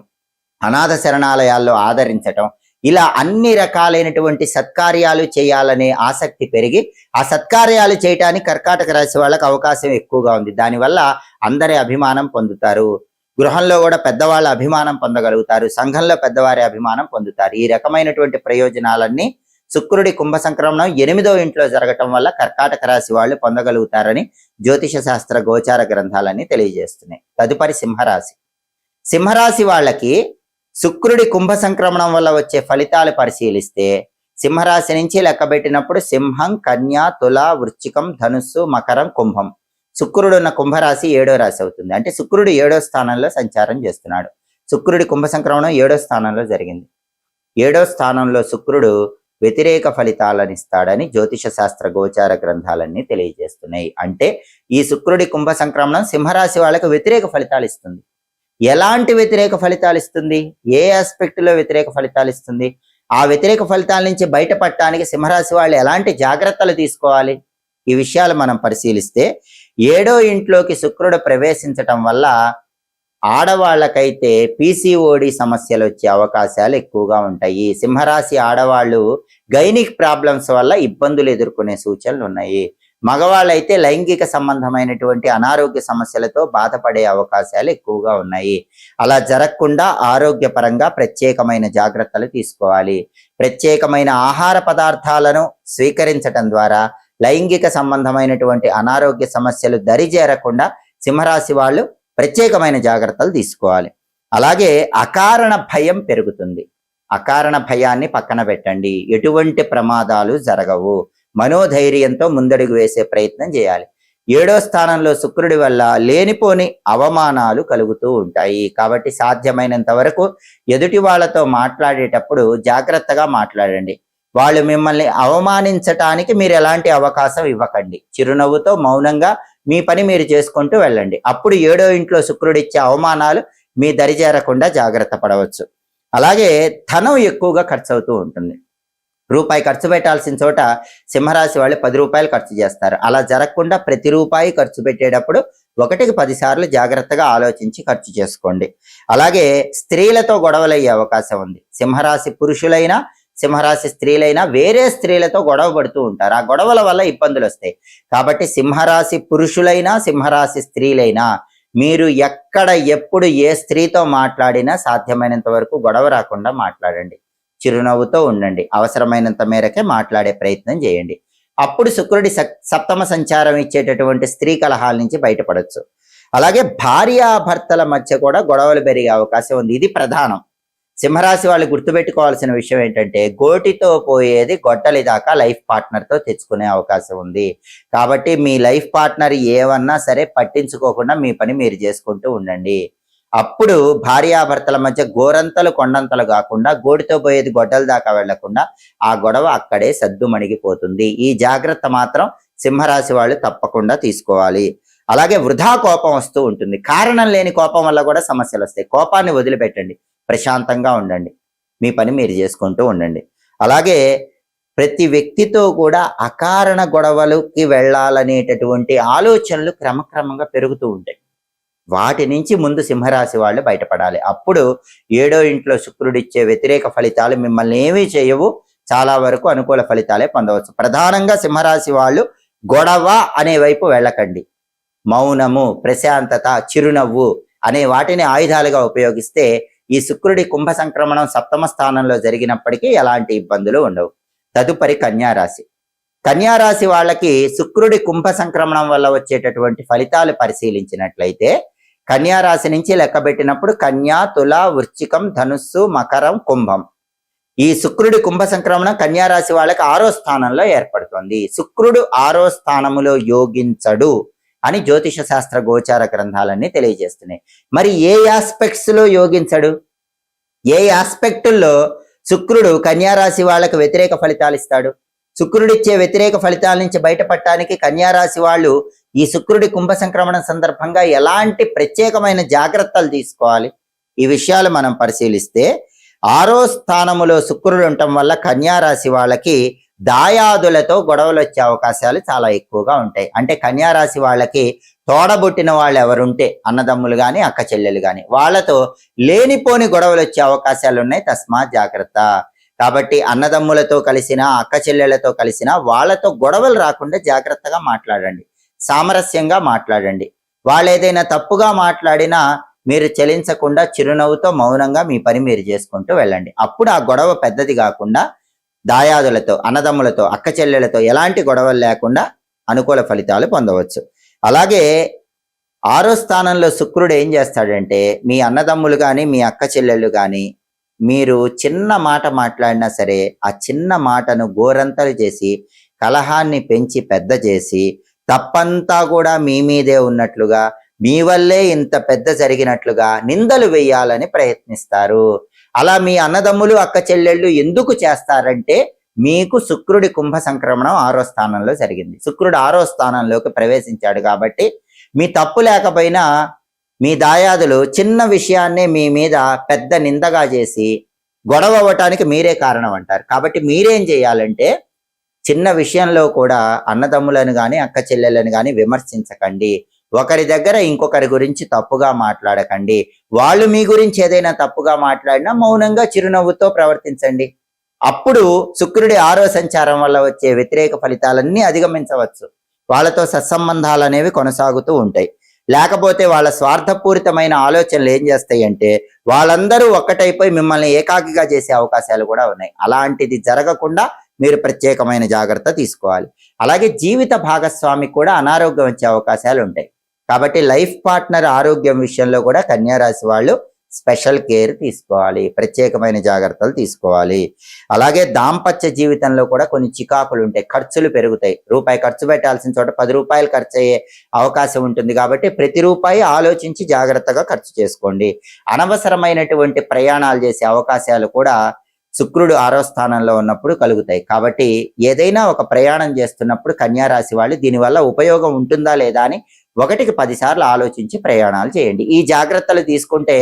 అనాథ శరణాలయాల్లో ఆదరించటం, ఇలా అన్ని రకాలైనటువంటి సత్కార్యాలు చేయాలనే ఆసక్తి పెరిగి ఆ సత్కార్యాలు చేయటానికి కర్కాటక రాశి వాళ్ళకి అవకాశం ఎక్కువగా ఉంది. దానివల్ల అందరి అభిమానం పొందుతారు. గృహంలో కూడా పెద్దవాళ్ళ అభిమానం పొందగలుగుతారు, సంఘంలో పెద్దవారి అభిమానం పొందుతారు. ఈ రకమైనటువంటి ప్రయోజనాలన్నీ శుక్రుడి కుంభ సంక్రమణం 8వ ఇంట్లో జరగటం వల్ల కర్కాటక రాశి వాళ్ళు పొందగలుగుతారని జ్యోతిష శాస్త్ర గోచార గ్రంథాలన్నీ తెలియజేస్తున్నాయి. తదుపరి సింహరాశి. సింహరాశి వాళ్ళకి శుక్రుడి కుంభ సంక్రమణం వల్ల వచ్చే ఫలితాలు పరిశీలిస్తే సింహరాశి నుంచి లెక్కబెట్టినప్పుడు సింహం, కన్య, తుల, వృశ్చికం, ధనుస్సు, మకరం, కుంభం. శుక్రుడు ఉన్న కుంభరాశి 7వ రాశి అవుతుంది. అంటే శుక్రుడు 7వ స్థానంలో సంచారం చేస్తున్నాడు. శుక్రుడి కుంభ సంక్రమణం 7వ స్థానంలో జరిగింది. 7వ స్థానంలో శుక్రుడు వ్యతిరేక ఫలితాలను ఇస్తాడని జ్యోతిష శాస్త్ర గోచార గ్రంథాలన్నీ తెలియజేస్తున్నాయి. అంటే ఈ శుక్రుడి కుంభ సంక్రమణం సింహరాశి వాళ్ళకి వ్యతిరేక ఫలితాలు ఇస్తుంది. ఎలాంటి వ్యతిరేక ఫలితాలు ఇస్తుంది? ఏ ఆస్పెక్ట్ లో వ్యతిరేక ఫలితాలు ఇస్తుంది? ఆ వ్యతిరేక ఫలితాల నుంచి బయటపడటానికి సింహరాశి వాళ్ళు ఎలాంటి జాగ్రత్తలు తీసుకోవాలి? ఈ విషయాలు మనం పరిశీలిస్తే 7వ ఇంట్లోకి శుక్రుడు ప్రవేశించటం వల్ల ఆడవాళ్ళకైతే పీసీఓడి సమస్యలు వచ్చే అవకాశాలు ఎక్కువగా ఉంటాయి. సింహరాశి ఆడవాళ్ళు గైనిక్ ప్రాబ్లమ్స్ వల్ల ఇబ్బందులు ఎదుర్కొనే సూచనలు ఉన్నాయి. మగవాళ్ళైతే లైంగిక సంబంధమైనటువంటి అనారోగ్య సమస్యలతో బాధపడే అవకాశాలు ఎక్కువగా ఉన్నాయి. అలా జరగకుండా ఆరోగ్యపరంగా ప్రత్యేకమైన జాగ్రత్తలు తీసుకోవాలి. ప్రత్యేకమైన ఆహార పదార్థాలను స్వీకరించటం ద్వారా లైంగిక సంబంధమైనటువంటి అనారోగ్య సమస్యలు దరిచేరకుండా సింహరాశి వాళ్ళు ప్రత్యేకమైన జాగ్రత్తలు తీసుకోవాలి. అలాగే అకారణ భయం పెరుగుతుంది. అకారణ భయాన్ని పక్కన పెట్టండి. ఎటువంటి ప్రమాదాలు జరగవు. మనోధైర్యంతో ముందడుగు వేసే ప్రయత్నం చేయాలి. 7వ స్థానంలో శుక్రుడి వల్ల లేనిపోని అవమానాలు కలుగుతూ ఉంటాయి. కాబట్టి సాధ్యమైనంత వరకు ఎదుటి వాళ్ళతో మాట్లాడేటప్పుడు జాగ్రత్తగా మాట్లాడండి. వాళ్ళు మిమ్మల్ని అవమానించటానికి మీరు ఎలాంటి అవకాశం ఇవ్వకండి. చిరునవ్వుతో మౌనంగా మీ పని మీరు చేసుకుంటూ వెళ్ళండి. అప్పుడు 7వ ఇంట్లో శుక్రుడు ఇచ్చే అవమానాలు మీ దరిచేరకుండా జాగ్రత్త పడవచ్చు. అలాగే ధనం ఎక్కువగా ఖర్చు అవుతూ ఉంటుంది. రూపాయి ఖర్చు పెట్టాల్సిన చోట సింహరాశి వాళ్ళు 10 రూపాయలు ఖర్చు చేస్తారు. అలా జరగకుండా ప్రతి రూపాయి ఖర్చు పెట్టేటప్పుడు 1కి 10 సార్లు జాగ్రత్తగా ఆలోచించి ఖర్చు చేసుకోండి. అలాగే స్త్రీలతో గొడవలయ్యే అవకాశం ఉంది. సింహరాశి పురుషులైనా సింహరాశి స్త్రీలైనా వేరే స్త్రీలతో గొడవ పడుతూ ఉంటారు. ఆ గొడవల వల్ల ఇబ్బందులు వస్తాయి. కాబట్టి సింహరాశి పురుషులైనా సింహరాశి స్త్రీలైనా మీరు ఎక్కడ ఎప్పుడు ఏ స్త్రీతో మాట్లాడినా సాధ్యమైనంత వరకు గొడవ రాకుండా మాట్లాడండి. చిరునవ్వుతో ఉండండి. అవసరమైనంత మేరకే మాట్లాడే ప్రయత్నం చేయండి. అప్పుడు శుక్రుడి సప్తమ సంచారం ఇచ్చేటటువంటి స్త్రీ కలహాల నుంచి బయటపడవచ్చు. అలాగే భార్యాభర్తల మధ్య కూడా గొడవలు పెరిగే అవకాశం ఉంది. ఇది ప్రధానం. సింహరాశి వాళ్ళు గుర్తుపెట్టుకోవాల్సిన విషయం ఏంటంటే గోటితో పోయేది గొడ్డలి దాకా లైఫ్ పార్ట్నర్తో తెచ్చుకునే అవకాశం ఉంది. కాబట్టి మీ లైఫ్ పార్ట్నర్ ఏమన్నా సరే పట్టించుకోకుండా మీ పని మీరు చేసుకుంటూ ఉండండి. అప్పుడు భార్యాభర్తల మధ్య గోరంతలు కొండంతలు కాకుండా గోటితో పోయేది గొడ్డల దాకా వెళ్లకుండా ఆ గొడవ అక్కడే సద్దుమణిగిపోతుంది. ఈ జాగ్రత్త మాత్రం సింహరాశి వాళ్ళు తప్పకుండా తీసుకోవాలి. అలాగే వృధా కోపం వస్తూ ఉంటుంది. కారణం లేని కోపం వల్ల కూడా సమస్యలు వస్తాయి. కోపాన్ని వదిలిపెట్టండి. ప్రశాంతంగా ఉండండి. మీ పని మీరు చేసుకుంటూ ఉండండి. అలాగే ప్రతి వ్యక్తితో కూడా అకారణ గొడవలకి వెళ్ళాలనేటటువంటి ఆలోచనలు క్రమక్రమంగా పెరుగుతూ ఉంటాయి. వాటి నుంచి ముందు సింహరాశి వాళ్ళు బయటపడాలి. అప్పుడు 7వ ఇంట్లో శుక్రుడిచ్చే వ్యతిరేక ఫలితాలు మిమ్మల్ని ఏమీ చేయవు. చాలా వరకు అనుకూల ఫలితాలే పొందవచ్చు. ప్రధానంగా సింహరాశి వాళ్ళు గొడవ అనే వైపు వెళ్ళకండి. మౌనము, ప్రశాంతత, చిరునవ్వు అనే వాటిని ఆయుధాలుగా ఉపయోగిస్తే ఈ శుక్రుడి కుంభ సంక్రమణం సప్తమ స్థానంలో జరిగినప్పటికీ ఎలాంటి ఇబ్బందులు ఉండవు. తదుపరి కన్యారాశి. కన్యారాశి వాళ్ళకి శుక్రుడి కుంభ సంక్రమణం వల్ల వచ్చేటటువంటి ఫలితాలు పరిశీలించినట్లయితే కన్యారాశి నుంచి లెక్కబెట్టినప్పుడు కన్యా, తుల, వృశ్చికం, ధనుస్సు, మకరం, కుంభం. ఈ శుక్రుడి కుంభ సంక్రమణం కన్యారాశి వాళ్ళకి 6వ స్థానంలో ఏర్పడుతుంది. శుక్రుడు 6వ స్థానములో యోగించడు అని జ్యోతిష శాస్త్ర గోచార గ్రంథాలన్నీ తెలియజేస్తున్నాయి. మరి ఏ ఆస్పెక్ట్స్ లో యోగించడు? ఏ ఆస్పెక్టుల్లో శుక్రుడు కన్యారాశి వాళ్ళకు వ్యతిరేక ఫలితాలు ఇస్తాడు? శుక్రుడిచ్చే వ్యతిరేక ఫలితాల నుంచి బయటపడటానికి కన్యారాశి వాళ్ళు ఈ శుక్రుడి కుంభ సంక్రమణం సందర్భంగా ఎలాంటి ప్రత్యేకమైన జాగ్రత్తలు తీసుకోవాలి? ఈ విషయాలు మనం పరిశీలిస్తే 6వ స్థానములో శుక్రుడు ఉండటం వల్ల కన్యారాశి వాళ్ళకి దాయాదులతో గొడవలు వచ్చే అవకాశాలు చాలా ఎక్కువగా ఉంటాయి. అంటే కన్యారాశి వాళ్ళకి తోడబుట్టిన వాళ్ళు ఎవరుంటే అన్నదమ్ములు గాని అక్క చెల్లెలు గాని వాళ్ళతో లేనిపోని గొడవలు వచ్చే అవకాశాలు ఉన్నాయి. తస్మాత్ జాగ్రత్త. కాబట్టి అన్నదమ్ములతో కలిసిన అక్క చెల్లెళ్లతో కలిసిన వాళ్ళతో గొడవలు రాకుండా జాగ్రత్తగా మాట్లాడండి, సామరస్యంగా మాట్లాడండి. వాళ్ళు ఏదైనా తప్పుగా మాట్లాడినా మీరు చలించకుండా చిరునవ్వుతో మౌనంగా మీ పని మీరు చేసుకుంటూ వెళ్ళండి. అప్పుడు ఆ గొడవ పెద్దది కాకుండా దాయాదులతో అన్నదమ్ములతో అక్క చెల్లెలతో ఎలాంటి గొడవలు లేకుండా అనుకూల ఫలితాలు పొందవచ్చు. అలాగే 6వ స్థానంలో శుక్రుడు ఏం చేస్తాడంటే మీ అన్నదమ్ములు కానీ మీ అక్క చెల్లెళ్ళు కానీ మీరు చిన్న మాట మాట్లాడినా సరే ఆ చిన్న మాటను గోరంతలు చేసి కలహాన్ని పెంచి పెద్ద చేసి తప్పంతా కూడా మీ మీదే ఉన్నట్లుగా మీ వల్లే ఇంత పెద్ద జరిగినట్లుగా నిందలు వేయాలని ప్రయత్నిస్తారు. అలా మీ అన్నదమ్ములు అక్క చెల్లెళ్ళు ఎందుకు చేస్తారంటే మీకు శుక్రుడి కుంభ సంక్రమణం 6వ స్థానంలో జరిగింది. శుక్రుడు 6వ స్థానంలోకి ప్రవేశించాడు కాబట్టి మీ తప్పు లేకపోయినా మీ దాయాదులు చిన్న విషయాన్నే మీ మీద పెద్ద నిందగా చేసి గొడవ అవ్వటానికి మీరే కారణం అంటారు. కాబట్టి మీరేం చేయాలంటే చిన్న విషయంలో కూడా అన్నదమ్ములను కానీ అక్క చెల్లెలను కానీ విమర్శించకండి. ఒకరి దగ్గర ఇంకొకరి గురించి తప్పుగా మాట్లాడకండి. వాళ్ళు మీ గురించి ఏదైనా తప్పుగా మాట్లాడినా మౌనంగా చిరునవ్వుతో ప్రవర్తించండి. అప్పుడు శుక్రుడి 6వ సంచారం వల్ల వచ్చే వ్యతిరేక ఫలితాలన్నీ అధిగమించవచ్చు. వాళ్ళతో సత్సంబంధాలు అనేవి కొనసాగుతూ ఉంటాయి. లేకపోతే వాళ్ళ స్వార్థపూరితమైన ఆలోచనలు ఏం చేస్తాయి అంటే వాళ్ళందరూ ఒక్కటైపోయి మిమ్మల్ని ఏకాకిగా చేసే అవకాశాలు కూడా ఉన్నాయి. అలాంటిది జరగకుండా మీరు ప్రత్యేకమైన జాగ్రత్త తీసుకోవాలి. అలాగే జీవిత భాగస్వామి కూడా అనారోగ్యం వచ్చే అవకాశాలు ఉంటాయి. కాబట్టి లైఫ్ పార్ట్నర్ ఆరోగ్యం విషయంలో కూడా కన్యా రాశి వాళ్ళు స్పెషల్ కేర్ తీసుకోవాలి, ప్రత్యేకమైన జాగ్రత్తలు తీసుకోవాలి. అలాగే దాంపత్య జీవితంలో కూడా కొన్ని చికాకులు ఉంటాయి, ఖర్చులు పెరుగుతాయి. రూపాయి ఖర్చు పెట్టాల్సిన చోట 10 రూపాయలు ఖర్చు అయ్యే అవకాశం ఉంటుంది. కాబట్టి ప్రతి రూపాయి ఆలోచించి జాగ్రత్తగా ఖర్చు చేసుకోండి. అనవసరమైనటువంటి ప్రయాణాలు చేసే అవకాశాలు కూడా శుక్రుడు 6వ స్థానంలో ఉన్నప్పుడు కలుగుతాయి. కాబట్టి ఏదైనా ఒక ప్రయాణం చేస్తున్నప్పుడు కన్యా రాశి వాళ్ళు దీనివల్ల ఉపయోగం ఉంటుందా లేదా అని 1కి 10 సార్లు ఆలోచించి ప్రయాణాలు చేయండి. ఈ జాగ్రత్తలు తీసుకుంటే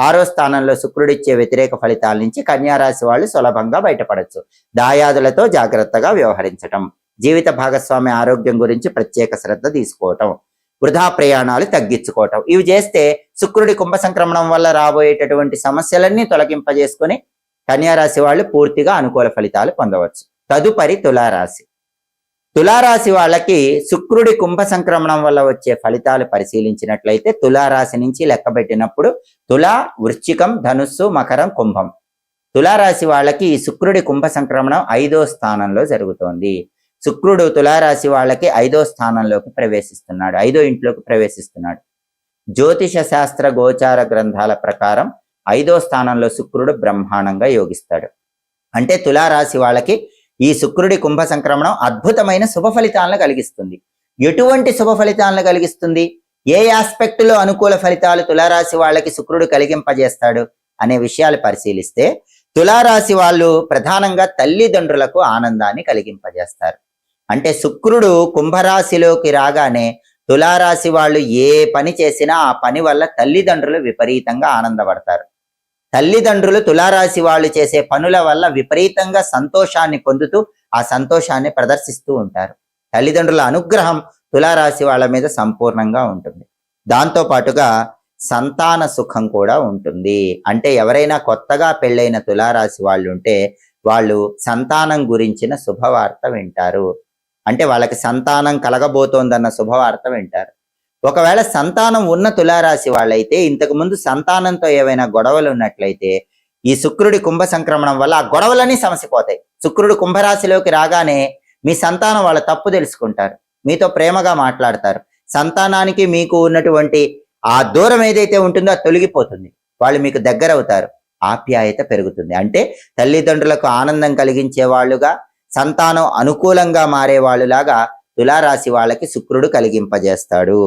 6వ స్థానంలో శుక్రుడిచ్చే వ్యతిరేక ఫలితాల నుంచి కన్యా రాశి వాళ్ళు సులభంగా బయటపడచ్చు. దాయాదులతో జాగ్రత్తగా వ్యవహరించటం, జీవిత భాగస్వామి ఆరోగ్యం గురించి ప్రత్యేక శ్రద్ధ తీసుకోవటం, వృధా ప్రయాణాలు తగ్గించుకోవటం, ఇవి చేస్తే శుక్రుడి కుంభ సంక్రమణం వల్ల రాబోయేటటువంటి సమస్యలన్నీ తొలగింపజేసుకొని కన్యా రాశి వాళ్ళు పూర్తిగా అనుకూల ఫలితాలు పొందవచ్చు. తదుపరి తులారాశి. తులారాశి వాళ్ళకి శుక్రుడి కుంభ సంక్రమణం వల్ల వచ్చే ఫలితాలు పరిశీలించినట్లయితే తులారాశి నుంచి లెక్కబెట్టినప్పుడు తులా, వృశ్చికం, ధనుస్సు, మకరం, కుంభం. తులారాశి వాళ్ళకి ఈ శుక్రుడి కుంభ సంక్రమణం 5వ స్థానంలో జరుగుతోంది. శుక్రుడు తులారాశి వాళ్ళకి 5వ స్థానంలోకి ప్రవేశిస్తున్నాడు, 5వ ఇంట్లోకి ప్రవేశిస్తున్నాడు. జ్యోతిష శాస్త్ర గోచార గ్రంథాల ప్రకారం 5వ స్థానంలో శుక్రుడు బ్రహ్మాండంగా యోగిస్తాడు. అంటే తులారాశి వాళ్ళకి ఈ శుక్రుడి కుంభ సంక్రమణం అద్భుతమైన శుభ ఫలితాలను కలిగిస్తుంది. ఎటువంటి శుభ ఫలితాలను కలిగిస్తుంది, ఏ ఆస్పెక్ట్ లో అనుకూల ఫలితాలు తులారాశి వాళ్ళకి శుక్రుడు కలిగింపజేస్తాడు అనే విషయాలు పరిశీలిస్తే తులారాశి వాళ్ళు ప్రధానంగా తల్లిదండ్రులకు ఆనందాన్ని కలిగింపజేస్తారు. అంటే శుక్రుడు కుంభరాశిలోకి రాగానే తులారాశి వాళ్ళు ఏ పని చేసినా ఆ పని వల్ల తల్లిదండ్రులు విపరీతంగా ఆనందపడతారు. తల్లిదండ్రులు తులారాశి వాళ్ళు చేసే పనుల వల్ల విపరీతంగా సంతోషాన్ని పొందుతూ ఆ సంతోషాన్ని ప్రదర్శిస్తూ ఉంటారు. తల్లిదండ్రుల అనుగ్రహం తులారాశి వాళ్ళ మీద సంపూర్ణంగా ఉంటుంది. దాంతో పాటుగా సంతాన సుఖం కూడా ఉంటుంది. అంటే ఎవరైనా కొత్తగా పెళ్ళైన తులారాశి వాళ్ళు ఉంటే వాళ్ళు సంతానం గురించిన శుభవార్త వింటారు. అంటే వాళ్ళకి సంతానం కలగబోతోందన్న శుభవార్త వింటారు. ఒకవేళ సంతానం ఉన్న తులారాశి వాళ్ళైతే ఇంతకు ముందు సంతానంతో ఏవైనా గొడవలు ఉన్నట్లయితే ఈ శుక్రుడి కుంభ సంక్రమణం వల్ల ఆ గొడవలన్నీ సమసిపోతాయి. శుక్రుడు కుంభరాశిలోకి రాగానే మీ సంతానం వాళ్ళ తప్పు తెలుసుకుంటారు, మీతో ప్రేమగా మాట్లాడతారు. సంతానానికి మీకు ఉన్నటువంటి ఆ దూరం ఏదైతే ఉంటుందో అది తొలగిపోతుంది, వాళ్ళు మీకు దగ్గర అవుతారు, ఆప్యాయత పెరుగుతుంది. అంటే తల్లిదండ్రులకు ఆనందం కలిగించే వాళ్ళుగా, సంతానం అనుకూలంగా మారే వాళ్ళులాగా తులారాశి వాళ్ళకి శుక్రుడు కలిగింపజేస్తాడు.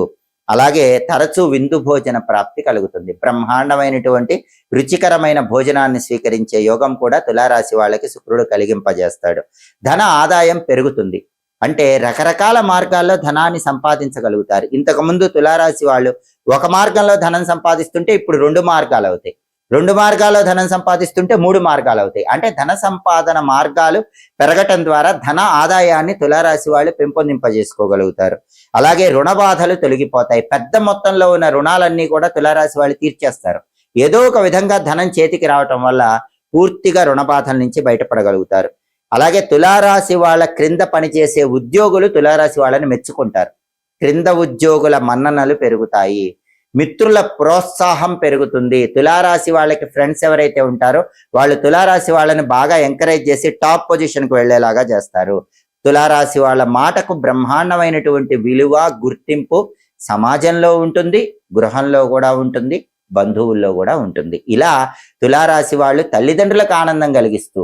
అలాగే తరచూ విందు భోజన ప్రాప్తి కలుగుతుంది. బ్రహ్మాండమైనటువంటి రుచికరమైన భోజనాన్ని స్వీకరించే యోగం కూడా తులారాశి వాళ్ళకి శుక్రుడు కలిగింపజేస్తాడు. ధన ఆదాయం పెరుగుతుంది. అంటే రకరకాల మార్గాల్లో ధనాన్ని సంపాదించగలుగుతారు. ఇంతకుముందు తులారాశి వాళ్ళు ఒక మార్గంలో ధనం సంపాదిస్తుంటే ఇప్పుడు 2 మార్గాలు అవుతాయి. 2 మార్గాల్లో ధనం సంపాదిస్తుంటే 3 మార్గాలు అవుతాయి. అంటే ధన సంపాదన మార్గాలు పెరగటం ద్వారా ధన ఆదాయాన్ని తులారాశి వాళ్ళు పెంపొందింపజేసుకోగలుగుతారు. అలాగే రుణ బాధలు తొలగిపోతాయి. పెద్ద మొత్తంలో ఉన్న రుణాలన్నీ కూడా తులారాశి వాళ్ళు తీర్చేస్తారు. ఏదో ఒక విధంగా ధనం చేతికి రావటం వల్ల పూర్తిగా రుణ బాధల నుంచి బయటపడగలుగుతారు. అలాగే తులారాశి వాళ్ళ క్రింద పనిచేసే ఉద్యోగులు తులారాశి వాళ్ళని మెచ్చుకుంటారు. క్రింద ఉద్యోగుల మన్ననలు పెరుగుతాయి. మిత్రుల ప్రోత్సాహం పెరుగుతుంది. తులారాశి వాళ్ళకి ఫ్రెండ్స్ ఎవరైతే ఉంటారో వాళ్ళు తులారాశి వాళ్ళని బాగా ఎంకరేజ్ చేసి టాప్ పొజిషన్కి వెళ్ళేలాగా చేస్తారు. తులారాశి వాళ్ళ మాటకు బ్రహ్మాండమైనటువంటి విలువ, గుర్తింపు సమాజంలో ఉంటుంది, గృహంలో కూడా ఉంటుంది, బంధువుల్లో కూడా ఉంటుంది. ఇలా తులారాశి వాళ్ళు తల్లిదండ్రులకు ఆనందం కలిగిస్తూ,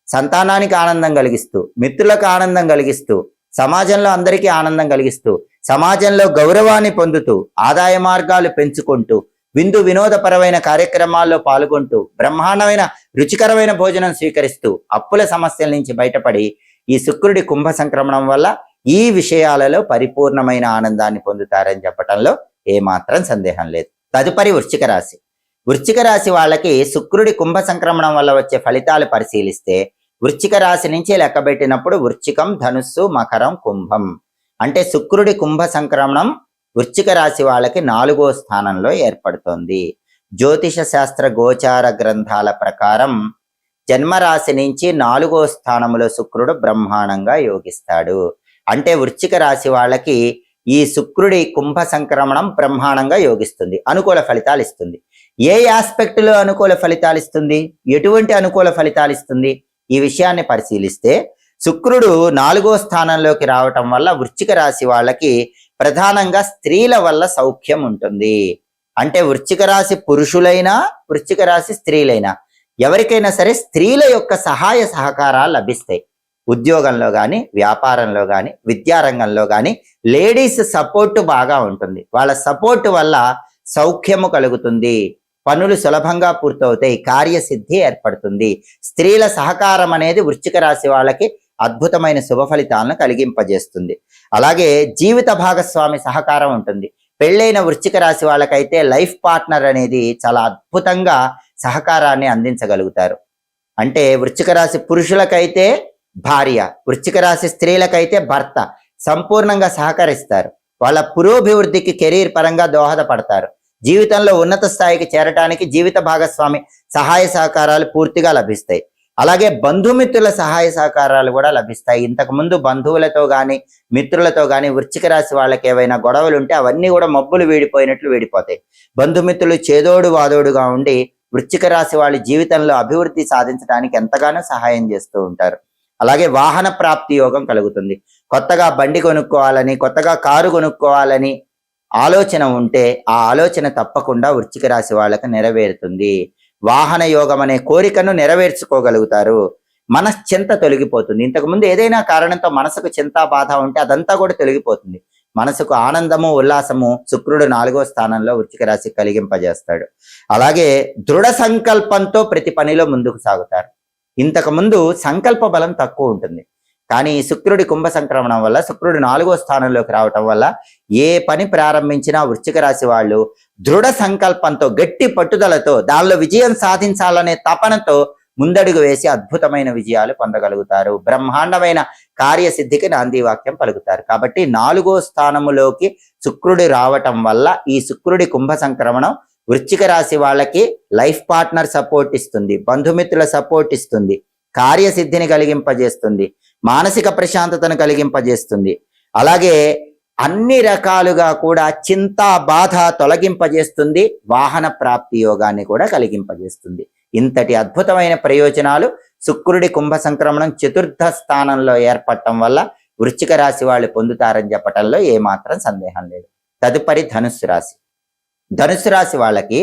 సంతానానికి ఆనందం కలిగిస్తూ, మిత్రులకు ఆనందం కలిగిస్తూ, సమాజంలో అందరికీ ఆనందం కలిగిస్తూ, సమాజంలో గౌరవాన్ని పొందుతూ, ఆదాయ మార్గాలు పెంచుకుంటూ, విందు వినోదపరమైన కార్యక్రమాల్లో పాల్గొంటూ, బ్రహ్మాండమైన రుచికరమైన భోజనం స్వీకరిస్తూ, అప్పుల సమస్యల నుంచి బయటపడి ఈ శుక్రుడి కుంభ సంక్రమణం వల్ల ఈ విషయాలలో పరిపూర్ణమైన ఆనందాన్ని పొందుతారని చెప్పటంలో ఏమాత్రం సందేహం లేదు. తదుపరి వృశ్చిక రాశి. వృశ్చిక రాశి వాళ్ళకి శుక్రుడి కుంభ సంక్రమణం వల్ల వచ్చే ఫలితాలు పరిశీలిస్తే వృశ్చిక రాశి నుంచి లెక్కబెట్టినప్పుడు వృశ్చికం, ధనుస్సు, మకరం, కుంభం. అంటే శుక్రుడి కుంభ సంక్రమణం వృశ్చిక రాశి వాళ్ళకి 4వ స్థానంలో ఏర్పడుతోంది. జ్యోతిష శాస్త్ర గోచార గ్రంథాల ప్రకారం జన్మరాశి నుంచి 4వ స్థానంలో శుక్రుడు బ్రహ్మాండంగా యోగిస్తాడు. అంటే వృశ్చిక రాశి వాళ్ళకి ఈ శుక్రుడి కుంభ సంక్రమణం బ్రహ్మాండంగా యోగిస్తుంది, అనుకూల ఫలితాలు ఇస్తుంది. ఏ ఆస్పెక్ట్లో అనుకూల ఫలితాలు ఇస్తుంది, ఎటువంటి అనుకూల ఫలితాలు ఇస్తుంది, ఈ విషయాన్ని పరిశీలిస్తే శుక్రుడు 4వ స్థానంలోకి రావటం వల్ల వృశ్చిక రాశి వాళ్ళకి ప్రధానంగా స్త్రీల వల్ల సౌఖ్యం ఉంటుంది. అంటే వృశ్చిక రాశి పురుషులైనా, వృశ్చిక రాశి స్త్రీలైనా, ఎవరికైనా సరే స్త్రీల యొక్క సహాయ సహకారాలు లభిస్తాయి. ఉద్యోగంలో కానీ, వ్యాపారంలో కానీ, విద్యారంగంలో కానీ లేడీస్ సపోర్ట్ బాగా ఉంటుంది. వాళ్ళ సపోర్ట్ వల్ల సౌఖ్యము కలుగుతుంది, పనులు సులభంగా పూర్తవుతాయి, కార్యసిద్ధి ఏర్పడుతుంది. స్త్రీల సహకారం అనేది వృశ్చిక రాశి వాళ్ళకి అద్భుతమైన శుభ ఫలితాలను కలిగింపజేస్తుంది. అలాగే జీవిత భాగస్వామి సహకారం ఉంటుంది. పెళ్ళైన వృశ్చిక రాశి వాళ్ళకైతే లైఫ్ పార్ట్నర్ అనేది చాలా అద్భుతంగా సహకారాన్ని అందించగలుగుతారు. అంటే వృశ్చిక రాశి పురుషులకైతే భార్య, వృశ్చిక రాశి స్త్రీలకైతే భర్త సంపూర్ణంగా సహకరిస్తారు. వాళ్ళ పురోభివృద్ధికి కెరీర్ పరంగా దోహదపడతారు. జీవితంలో ఉన్నత స్థాయికి చేరటానికి జీవిత భాగస్వామి సహాయ సహకారాలు పూర్తిగా లభిస్తాయి. అలాగే బంధుమిత్రుల సహాయ సహకారాలు కూడా లభిస్తాయి. ఇంతకుముందు బంధువులతో కానీ, మిత్రులతో కానీ వృశ్చిక రాశి వాళ్ళకి ఏవైనా గొడవలు ఉంటే అవన్నీ కూడా మబ్బులు వీడిపోయినట్లు వీడిపోతాయి. బంధుమిత్రులు చేదోడు వాదోడుగా ఉండి వృశ్చిక రాశి వాళ్ళ జీవితంలో అభివృద్ధి సాధించడానికి ఎంతగానో సహాయం చేస్తూ ఉంటారు. అలాగే వాహన ప్రాప్తి యోగం కలుగుతుంది. కొత్తగా బండి కొనుక్కోవాలని, కొత్తగా కారు కొనుక్కోవాలని ఆలోచన ఉంటే ఆ ఆలోచన తప్పకుండా వృశ్చిక రాశి వాళ్ళకి నెరవేరుతుంది. వాహన యోగం అనే కోరికను నెరవేర్చుకోగలుగుతారు. మనశ్చింత తొలగిపోతుంది. ఇంతకుముందు ఏదైనా కారణంతో మనసుకు చింత, బాధ ఉంటే అదంతా కూడా తొలగిపోతుంది. మనసుకు ఆనందము, ఉల్లాసము శుక్రుడు 4వ స్థానంలో వృశ్చిక రాశి కలిగింపజేస్తాడు. అలాగే దృఢ సంకల్పంతో ప్రతి పనిలో ముందుకు సాగుతారు. ఇంతకుముందు సంకల్ప బలం తక్కువ ఉంటుంది, కానీ శుక్రుడి కుంభ సంక్రమణం వల్ల, శుక్రుడు 4వ స్థానంలోకి రావటం వల్ల ఏ పని ప్రారంభించినా వృశ్చిక రాశి వాళ్ళు దృఢ సంకల్పంతో, గట్టి పట్టుదలతో, దానిలో విజయం సాధించాలనే తపనతో ముందడుగు వేసి అద్భుతమైన విజయాలు పొందగలుగుతారు. బ్రహ్మాండమైన కార్యసిద్ధికి నాంది వాక్యం పలుకుతారు. కాబట్టి 4వ స్థానములోకి శుక్రుడు రావటం వల్ల ఈ శుక్రుడి కుంభ సంక్రమణం వృశ్చిక రాశి వాళ్ళకి లైఫ్ పార్ట్నర్ సపోర్ట్ ఇస్తుంది, బంధుమిత్రుల సపోర్ట్ ఇస్తుంది, కార్యసిద్ధిని కలిగింపజేస్తుంది, మానసిక ప్రశాంతతను కలిగింపజేస్తుంది. అలాగే అన్ని రకాలుగా కూడా చింత, బాధ తొలగింపజేస్తుంది. వాహన ప్రాప్తి యోగాన్ని కూడా కలిగింపజేస్తుంది. ఇంతటి అద్భుతమైన ప్రయోజనాలు శుక్రుడి కుంభ సంక్రమణం 4వ స్థానంలో ఏర్పడటం వల్ల వృశ్చిక రాశి వాళ్ళు పొందుతారని చెప్పటంలో ఏమాత్రం సందేహం లేదు. తదుపరి ధనుస్సు రాశి. ధనుస్సు రాశి వాళ్ళకి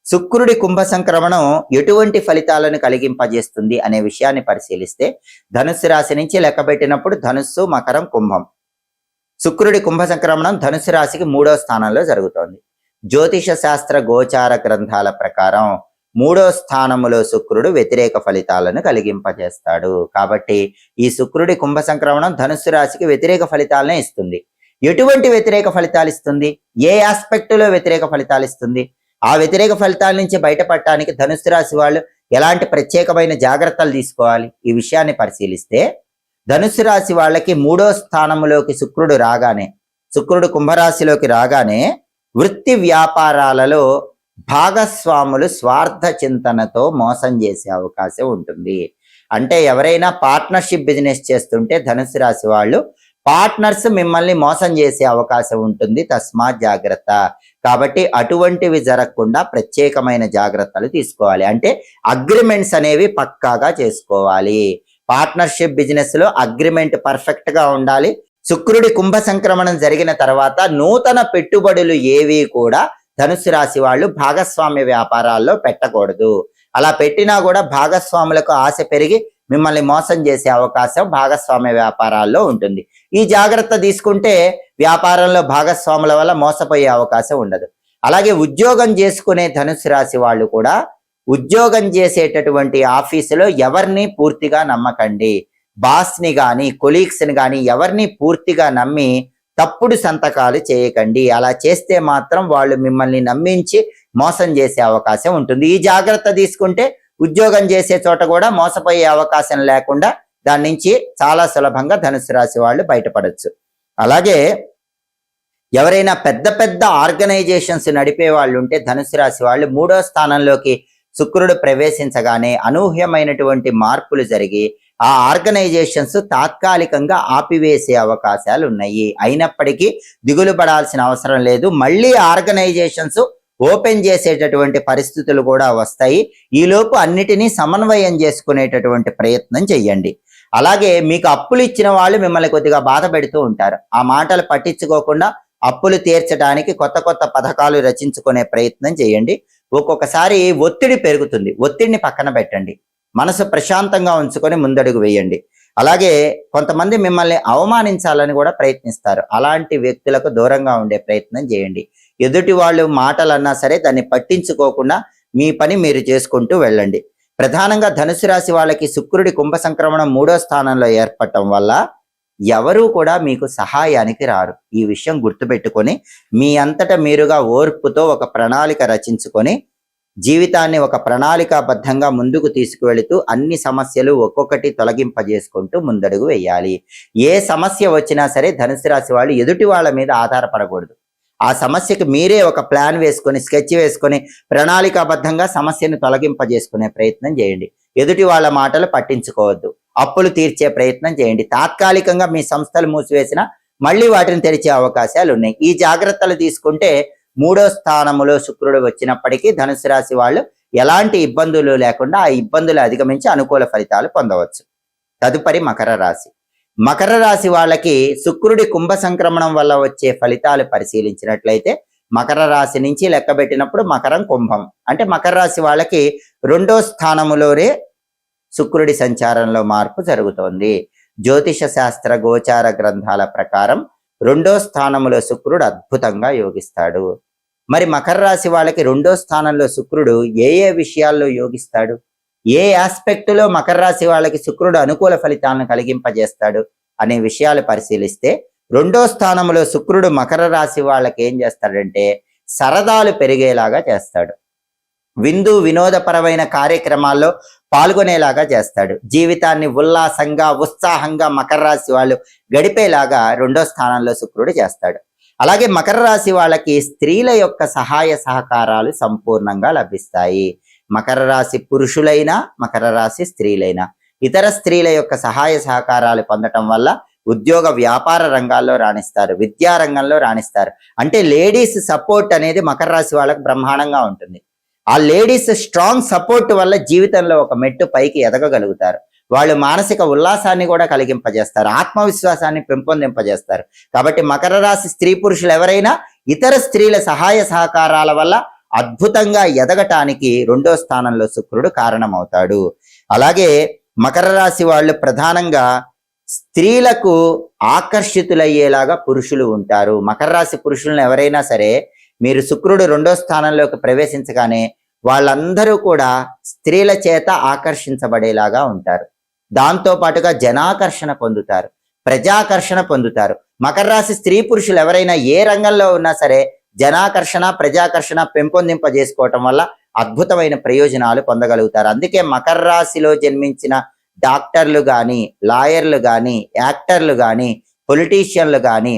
శుక్రుడి కుంభ సంక్రమణం ఎటువంటి ఫలితాలను కలిగింపజేస్తుంది అనే విషయాన్ని పరిశీలిస్తే ధనుస్సు రాశి నుంచి లెక్కబెట్టినప్పుడు ధనుస్సు, మకరం, కుంభం. శుక్రుడి కుంభ సంక్రమణం ధనుస్సు రాశికి 3వ స్థానంలో జరుగుతోంది. జ్యోతిష శాస్త్ర గోచార గ్రంథాల ప్రకారం 3వ స్థానములో శుక్రుడు వ్యతిరేక ఫలితాలను కలిగింపజేస్తాడు. కాబట్టి ఈ శుక్రుడి కుంభ సంక్రమణం ధనుస్సు రాశికి వ్యతిరేక ఫలితాలనే ఇస్తుంది. ఎటువంటి వ్యతిరేక ఫలితాలు ఇస్తుంది, ఏ ఆస్పెక్టులో వ్యతిరేక ఫలితాలు ఇస్తుంది ఆ వ్యతిరేక ఫలితాల నుంచి బయటపడటానికి ధనుస్సు రాశి వాళ్ళు ఎలాంటి ప్రత్యేకమైన జాగ్రత్తలు తీసుకోవాలి? ఈ విషయాన్ని పరిశీలిస్తే ధనుస్సు రాశి వాళ్ళకి 3వ స్థానంలోకి శుక్రుడు కుంభరాశిలోకి రాగానే వృత్తి వ్యాపారాలలో భాగస్వాములు స్వార్థ చింతనతో మోసం చేసే అవకాశం ఉంటుంది. అంటే ఎవరైనా పార్ట్నర్షిప్ బిజినెస్ చేస్తుంటే ధనుస్సు రాశి వాళ్ళు పార్ట్నర్స్ మిమ్మల్ని మోసం చేసే అవకాశం ఉంటుంది. తస్మాత్ జాగ్రత్త. కాబట్టి అటువంటివి జరగకుండా ప్రత్యేకమైన జాగ్రత్తలు తీసుకోవాలి. అంటే అగ్రిమెంట్స్ అనేవి పక్కాగా చేసుకోవాలి. పార్ట్నర్షిప్ బిజినెస్ లో అగ్రిమెంట్ పర్ఫెక్ట్ గా ఉండాలి. శుక్రుడి కుంభ సంక్రమణం జరిగిన తర్వాత నూతన పెట్టుబడులు ఏవి కూడా ధనుస్సు రాశి వాళ్ళు భాగస్వామ్య వ్యాపారాల్లో పెట్టకూడదు. అలా పెట్టినా కూడా భాగస్వాములకు ఆశ పెరిగి మిమ్మల్ని మోసం చేసే అవకాశం భాగస్వామ్య వ్యాపారాల్లో ఉంటుంది. ఈ జాగ్రత్త తీసుకుంటే వ్యాపారంలో భాగస్వాముల వల్ల మోసపోయే అవకాశం ఉండదు. అలాగే ఉద్యోగం చేసుకునే ధనుస్సు రాశి వాళ్ళు కూడా ఉద్యోగం చేసేటటువంటి ఆఫీసులో ఎవరిని పూర్తిగా నమ్మకండి. బాస్ని కానీ కొలీగ్స్ని కానీ ఎవరిని పూర్తిగా నమ్మి తప్పుడు సంతకాలు చేయకండి. అలా చేస్తే మాత్రం వాళ్ళు మిమ్మల్ని నమ్మించి మోసం చేసే అవకాశం ఉంటుంది. ఈ జాగ్రత్త తీసుకుంటే ఉద్యోగం చేసే చోట కూడా మోసపోయే అవకాశం లేకుండా దాని నుంచి చాలా సులభంగా ధనుస్సు రాశి వాళ్ళు బయటపడచ్చు. అలాగే ఎవరైనా పెద్ద పెద్ద ఆర్గనైజేషన్స్ నడిపే వాళ్ళు ఉంటే ధనుస్సు రాశి వాళ్ళు 3వ స్థానంలోకి శుక్రుడు ప్రవేశించగానే అనూహ్యమైనటువంటి మార్పులు జరిగి ఆ ఆర్గనైజేషన్స్ తాత్కాలికంగా ఆపివేసే అవకాశాలు ఉన్నాయి. అయినప్పటికీ దిగులు పడాల్సిన అవసరం లేదు. మళ్ళీ ఆర్గనైజేషన్స్ ఓపెన్ చేసేటటువంటి పరిస్థితులు కూడా వస్తాయి. ఈలోపు అన్నిటినీ సమన్వయం చేసుకునేటటువంటి ప్రయత్నం చెయ్యండి. అలాగే మీకు అప్పులు ఇచ్చిన వాళ్ళు మిమ్మల్ని కొద్దిగా బాధ పెడుతూ ఉంటారు. ఆ మాటలు పట్టించుకోకుండా అప్పులు తీర్చడానికి కొత్త కొత్త పథకాలు రచించుకునే ప్రయత్నం చేయండి. ఒక్కొక్కసారి ఒత్తిడి పెరుగుతుంది. ఒత్తిడిని పక్కన పెట్టండి. మనసు ప్రశాంతంగా ఉంచుకొని ముందడుగు వేయండి. అలాగే కొంతమంది మిమ్మల్ని అవమానించాలని కూడా ప్రయత్నిస్తారు. అలాంటి వ్యక్తులకు దూరంగా ఉండే ప్రయత్నం చేయండి. ఎదుటి వాళ్ళు మాటలు అన్నా సరే దాన్ని పట్టించుకోకుండా మీ పని మీరు చేసుకుంటూ వెళ్ళండి. ప్రధానంగా ధనుసు రాశి వాళ్ళకి శుక్రుడి కుంభ సంక్రమణం 3వ స్థానంలో ఏర్పడటం వల్ల ఎవరూ కూడా మీకు సహాయానికి రారు. ఈ విషయం గుర్తుపెట్టుకొని మీ అంతటా మీరుగా ఓర్పుతో ఒక ప్రణాళిక రచించుకొని జీవితాన్ని ఒక ప్రణాళికాబద్ధంగా ముందుకు తీసుకువెళుతూ అన్ని సమస్యలు ఒక్కొక్కటి తొలగింపజేసుకుంటూ ముందడుగు వేయాలి. ఏ సమస్య వచ్చినా సరే ధనుసు రాశి వాళ్ళు ఎదుటి వాళ్ళ మీద ఆధారపడకూడదు. ఆ సమస్యకి మీరే ఒక ప్లాన్ వేసుకొని స్కెచ్ వేసుకొని ప్రణాళికాబద్ధంగా సమస్యను తొలగింపజేసుకునే ప్రయత్నం చేయండి. ఎదుటి వాళ్ళ మాటలు పట్టించుకోవద్దు. అప్పులు తీర్చే ప్రయత్నం చేయండి. తాత్కాలికంగా మీ సంస్థలు మూసివేసినా మళ్ళీ వాటిని తెరిచే అవకాశాలు ఉన్నాయి. ఈ జాగ్రత్తలు తీసుకుంటే 3వ స్థానములో శుక్రుడు వచ్చినప్పటికీ ధనుసు రాశి వాళ్ళు ఎలాంటి ఇబ్బందులు లేకుండా ఆ ఇబ్బందులు అధిగమించి అనుకూల ఫలితాలు పొందవచ్చు. తదుపరి మకర రాశి. మకర రాశి వాళ్ళకి శుక్రుడి కుంభ సంక్రమణం వల్ల వచ్చే ఫలితాలు పరిశీలించినట్లయితే మకర రాశి నుంచి లెక్కబెట్టినప్పుడు మకరం కుంభం అంటే మకర రాశి వాళ్ళకి 2వ స్థానములోనే శుక్రుడి సంచారంలో మార్పు జరుగుతోంది. జ్యోతిష శాస్త్ర గోచార గ్రంథాల ప్రకారం 2వ స్థానంలో శుక్రుడు అద్భుతంగా యోగిస్తాడు. మరి మకర రాశి వాళ్ళకి 2వ స్థానంలో శుక్రుడు ఏ విషయాల్లో యోగిస్తాడు? ఏ ఆస్పెక్టులో మకర రాశి వాళ్ళకి శుక్రుడు అనుకూల ఫలితాలను కలిగింపజేస్తాడు అనే విషయాలు పరిశీలిస్తే 2వ స్థానంలో శుక్రుడు మకర రాశి వాళ్ళకి ఏం చేస్తాడంటే సరదాలు పెరిగేలాగా చేస్తాడు. వినోదపరమైన కార్యక్రమాల్లో పాల్గొనేలాగా చేస్తాడు. జీవితాన్ని ఉల్లాసంగా ఉత్సాహంగా మకర రాశి వాళ్ళు గడిపేలాగా 2వ స్థానంలో శుక్రుడు చేస్తాడు. అలాగే మకర రాశి వాళ్ళకి స్త్రీల యొక్క సహాయ సహకారాలు సంపూర్ణంగా లభిస్తాయి. మకర రాశి పురుషులైనా మకర రాశి స్త్రీలైనా ఇతర స్త్రీల యొక్క సహాయ సహకారాలు పొందటం వల్ల ఉద్యోగ వ్యాపార రంగాల్లో రాణిస్తారు, విద్యా రంగంలో రాణిస్తారు. అంటే లేడీస్ సపోర్ట్ అనేది మకర రాశి వాళ్ళకి బ్రహ్మాండంగా ఉంటుంది. ఆ లేడీస్ స్ట్రాంగ్ సపోర్ట్ వల్ల జీవితంలో ఒక మెట్టు పైకి ఎదగగలుగుతారు. వాళ్ళు మానసిక ఉల్లాసాన్ని కూడా కలిగింపజేస్తారు, ఆత్మవిశ్వాసాన్ని పెంపొందింపజేస్తారు. కాబట్టి మకర రాశి స్త్రీ పురుషులు ఎవరైనా ఇతర స్త్రీల సహాయ సహకారాల వల్ల అద్భుతంగా ఎదగటానికి 2వ స్థానంలో శుక్రుడు కారణమవుతాడు. అలాగే మకర రాశి వాళ్ళు ప్రధానంగా స్త్రీలకు ఆకర్షితులయ్యేలాగా పురుషులు ఉంటారు. మకర రాశి పురుషులను ఎవరైనా సరే మీరు శుక్రుడు 2వ స్థానంలోకి ప్రవేశించగానే వాళ్ళందరూ కూడా స్త్రీల చేత ఆకర్షించబడేలాగా ఉంటారు. దాంతో పాటుగా జనాకర్షణ పొందుతారు, ప్రజాకర్షణ పొందుతారు. మకర రాశి స్త్రీ పురుషులు ఎవరైనా ఏ రంగంలో ఉన్నా సరే జనాకర్షణ ప్రజాకర్షణ పెంపొందింపజేసుకోవటం వల్ల అద్భుతమైన ప్రయోజనాలు పొందగలుగుతారు. అందుకే మకర రాశిలో జన్మించిన డాక్టర్లు కానీ, లాయర్లు కానీ, యాక్టర్లు కానీ, పొలిటీషియన్లు కానీ,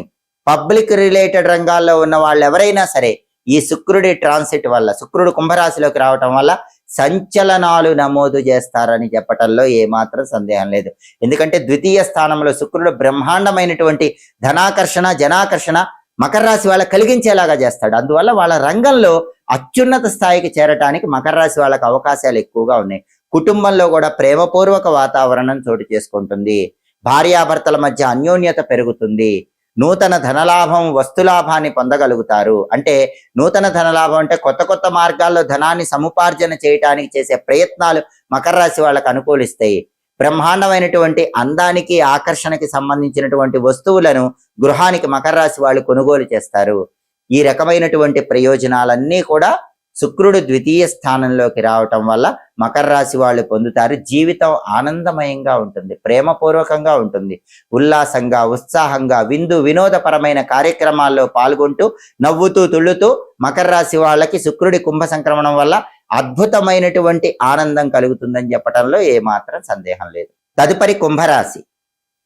పబ్లిక్ రిలేటెడ్ రంగాల్లో ఉన్న వాళ్ళు ఎవరైనా సరే ఈ శుక్రుడి ట్రాన్సిట్ వల్ల, శుక్రుడు కుంభరాశిలోకి రావటం వల్ల సంచలనాలు నమోదు చేస్తారని చెప్పటంలో ఏమాత్రం సందేహం లేదు. ఎందుకంటే ద్వితీయ స్థానంలో శుక్రుడు బ్రహ్మాండమైనటువంటి ధనాకర్షణ జనాకర్షణ మకర రాశి వాళ్ళకి కలిగించేలాగా చేస్తాడు. అందువల్ల వాళ్ళ రంగంలో అత్యున్నత స్థాయికి చేరటానికి మకర రాశి వాళ్ళకి అవకాశాలు ఎక్కువగా ఉన్నాయి. కుటుంబంలో కూడా ప్రేమపూర్వక వాతావరణం చోటు చేసుకుంటుంది. భార్యాభర్తల మధ్య అన్యోన్యత పెరుగుతుంది. నూతన ధనలాభం వస్తులాభాన్ని పొందగలుగుతారు. అంటే నూతన ధనలాభం అంటే కొత్త కొత్త మార్గాల్లో ధనాన్ని సముపార్జన చేయటానికి చేసే ప్రయత్నాలు మకర రాశి వాళ్ళకు అనుకూలిస్తాయి. బ్రహ్మాండమైనటువంటి అందానికి ఆకర్షణకి సంబంధించినటువంటి వస్తువులను గృహానికి మకర రాశి వాళ్ళు కొనుగోలు చేస్తారు. ఈ రకమైనటువంటి ప్రయోజనాలన్నీ కూడా శుక్రుడు ద్వితీయ స్థానంలోకి రావటం వల్ల మకర రాశి వాళ్ళు పొందుతారు. జీవితం ఆనందమయంగా ఉంటుంది, ప్రేమపూర్వకంగా ఉంటుంది, ఉల్లాసంగా ఉత్సాహంగా విందు వినోదపరమైన కార్యక్రమాల్లో పాల్గొంటూ నవ్వుతూ తుళ్ళుతూ మకర రాశి వాళ్ళకి శుక్రుడి కుంభ సంక్రమణం వల్ల అద్భుతమైనటువంటి ఆనందం కలుగుతుందని చెప్పడంలో ఏమాత్రం సందేహం లేదు. తదుపరి కుంభరాశి.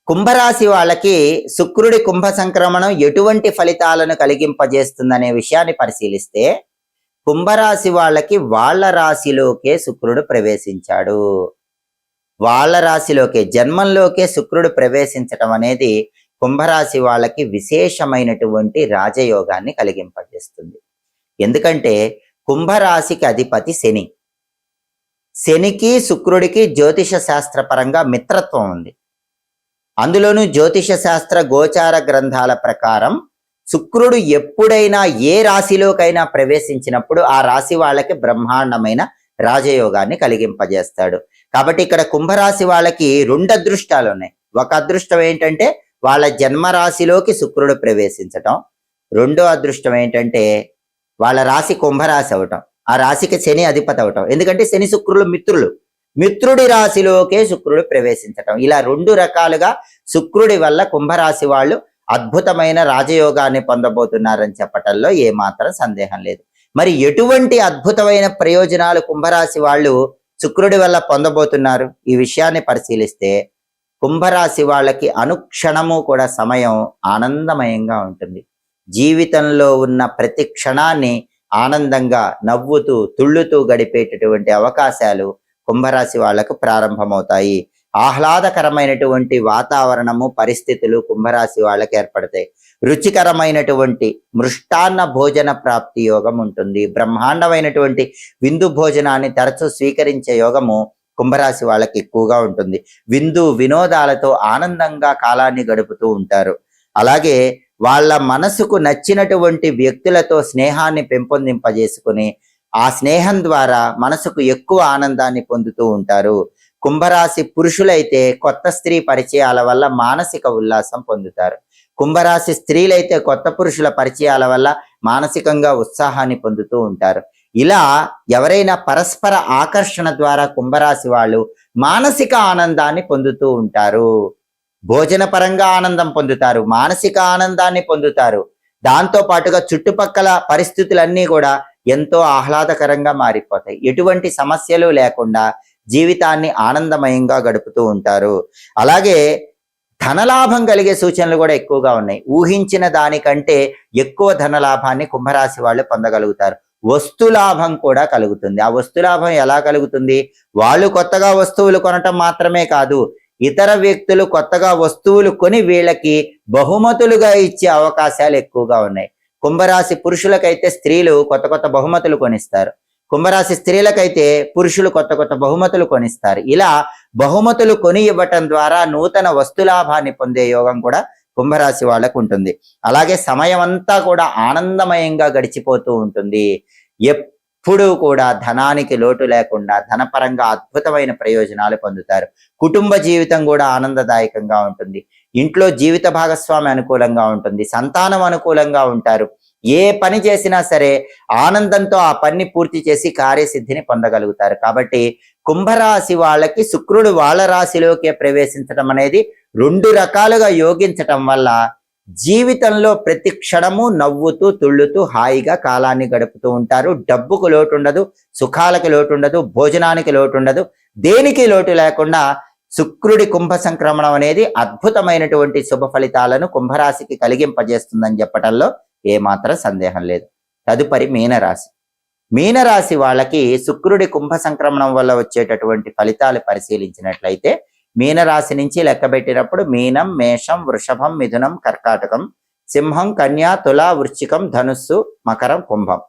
కుంభరాశి వాళ్ళకి శుక్రుడి కుంభ సంక్రమణం ఎటువంటి ఫలితాలను కలిగింపజేస్తుందనే విషయాన్ని పరిశీలిస్తే కుంభరాశి వాళ్ళకి వాళ్ళ రాశిలోకే శుక్రుడు ప్రవేశించాడు. వాళ్ళ రాశిలోకే, జన్మంలోకే శుక్రుడు ప్రవేశించటం అనేది కుంభరాశి వాళ్ళకి విశేషమైనటువంటి రాజయోగాన్ని కలిగింపజేస్తుంది. ఎందుకంటే కుంభరాశికి అధిపతి శని. శనికి శుక్రుడికి జ్యోతిష శాస్త్రపరంగా మిత్రత్వం ఉంది. అందులోనూ జ్యోతిష శాస్త్ర గోచార గ్రంథాల ప్రకారం శుక్రుడు ఎప్పుడైనా ఏ రాశిలోకైనా ప్రవేశించినప్పుడు ఆ రాశి వాళ్ళకి బ్రహ్మాండమైన రాజయోగాన్ని కలిగింపజేస్తాడు. కాబట్టి ఇక్కడ కుంభరాశి వాళ్ళకి రెండు అదృష్టాలు ఉన్నాయి. ఒక అదృష్టం ఏంటంటే వాళ్ళ జన్మరాశిలోకి శుక్రుడు ప్రవేశించటం. రెండో అదృష్టం ఏంటంటే వాళ్ళ రాశి కుంభరాశి అవటం, ఆ రాశికి శని అధిపతి అవటం. ఎందుకంటే శని శుక్రులు మిత్రులు, మిత్రుడి రాశిలోకే శుక్రుడు ప్రవేశించటం. ఇలా రెండు రకాలుగా శుక్రుడి వల్ల కుంభరాశి వాళ్ళు అద్భుతమైన రాజయోగాన్ని పొందబోతున్నారని చెప్పటంలో ఏమాత్రం సందేహం లేదు. మరి ఎటువంటి అద్భుతమైన ప్రయోజనాలు కుంభరాశి వాళ్ళు శుక్రుడి వల్ల పొందబోతున్నారు? ఈ విషయాన్ని పరిశీలిస్తే కుంభరాశి వాళ్ళకి అనుక్షణము కూడా సమయం ఆనందమయంగా ఉంటుంది. జీవితంలో ఉన్న ప్రతి క్షణాన్ని ఆనందంగా నవ్వుతూ తుళ్ళుతూ గడిపేటటువంటి అవకాశాలు కుంభరాశి వాళ్లకు ప్రారంభమవుతాయి. ఆహ్లాదకరమైనటువంటి వాతావరణము పరిస్థితులు కుంభరాశి వాళ్ళకి ఏర్పడతాయి. రుచికరమైనటువంటి మృష్టాన్న భోజన ప్రాప్తి యోగం ఉంటుంది. బ్రహ్మాండమైనటువంటి విందు భోజనాన్ని తరచూ స్వీకరించే యోగము కుంభరాశి వాళ్ళకి ఎక్కువగా ఉంటుంది. విందు వినోదాలతో ఆనందంగా కాలాన్ని గడుపుతూ ఉంటారు. అలాగే వాళ్ళ మనసుకు నచ్చినటువంటి వ్యక్తులతో స్నేహాన్ని పెంపొందింపజేసుకుని ఆ స్నేహం ద్వారా మనసుకు ఎక్కువ ఆనందాన్ని పొందుతూ ఉంటారు. కుంభరాశి పురుషులైతే కొత్త స్త్రీ పరిచయాల వల్ల మానసిక ఉల్లాసం పొందుతారు. కుంభరాశి స్త్రీలైతే కొత్త పురుషుల పరిచయాల వల్ల మానసికంగా ఉత్సాహాన్ని పొందుతూ ఉంటారు. ఇలా ఎవరైనా పరస్పర ఆకర్షణ ద్వారా కుంభరాశి వాళ్ళు మానసిక ఆనందాన్ని పొందుతూ ఉంటారు. భోజన పరంగా ఆనందం పొందుతారు, మానసిక ఆనందాన్ని పొందుతారు. దాంతో పాటుగా చుట్టుపక్కల పరిస్థితులన్నీ కూడా ఎంతో ఆహ్లాదకరంగా మారిపోతాయి. ఎటువంటి సమస్యలు లేకుండా జీవితాన్ని ఆనందమయంగా గడుపుతూ ఉంటారు. అలాగే ధనలాభం కలిగే సూచనలు కూడా ఎక్కువగా ఉన్నాయి. ఊహించిన దానికంటే ఎక్కువ ధనలాభాన్ని కుంభరాశి వాళ్ళు పొందగలుగుతారు. వస్తులాభం కూడా కలుగుతుంది. ఆ వస్తులాభం ఎలా కలుగుతుంది? వాళ్ళు కొత్తగా వస్తువులు కొనటం మాత్రమే కాదు, ఇతర వ్యక్తులు కొత్తగా వస్తువులు కొని వీళ్ళకి బహుమతులుగా ఇచ్చే అవకాశాలు ఎక్కువగా ఉన్నాయి. కుంభరాశి పురుషులకైతే స్త్రీలు కొత్త కొత్త బహుమతులు కొనిస్తారు. కుంభరాశి స్త్రీలకైతే పురుషులు కొత్త కొత్త బహుమతులు కొనిస్తారు. ఇలా బహుమతులు కొని ఇవ్వటం ద్వారా నూతన వస్తులాభాన్ని పొందే యోగం కూడా కుంభరాశి వాళ్ళకు ఉంటుంది. అలాగే సమయం అంతా కూడా ఆనందమయంగా గడిచిపోతూ ఉంటుంది. ఎప్పుడూ కూడా ధనానికి లోటు లేకుండా ధనపరంగా అద్భుతమైన ప్రయోజనాలు పొందుతారు. కుటుంబ జీవితం కూడా ఆనందదాయకంగా ఉంటుంది. ఇంట్లో జీవిత భాగస్వామి అనుకూలంగా ఉంటుంది. సంతానం అనుకూలంగా ఉంటారు. ఏ పని చేసినా సరే ఆనందంతో ఆ పని పూర్తి చేసి కార్యసిద్ధిని పొందగలుగుతారు. కాబట్టి కుంభరాశి వాళ్ళకి శుక్రుడు వాళ్ళ రాశిలోకే ప్రవేశించడం అనేది రెండు రకాలుగా యోగించటం వల్ల జీవితంలో ప్రతి క్షణము నవ్వుతూ తుళ్ళుతూ హాయిగా కాలాన్ని గడుపుతూ ఉంటారు. డబ్బుకు లోటు ఉండదు, సుఖాలకు లోటు ఉండదు, భోజనానికి లోటు ఉండదు, దేనికి లోటు లేకుండా శుక్రుడి కుంభ సంక్రమణం అనేది అద్భుతమైనటువంటి శుభ ఫలితాలను కుంభరాశికి కలిగింపజేస్తుందని చెప్పటంలో ఏమాత్రం సందేహం లేదు. తదుపరి మీనరాశి. మీనరాశి వాళ్ళకి శుక్రుడి కుంభ సంక్రమణం వల్ల వచ్చేటటువంటి ఫలితాలు పరిశీలించినట్లయితే మీనరాశి నుంచి లెక్కబెట్టినప్పుడు మీనం, మేషం, వృషభం, మిథునం, కర్కాటకం, సింహం, కన్యా, తుల, వృశ్చికం, ధనుస్సు, మకరం, కుంభం.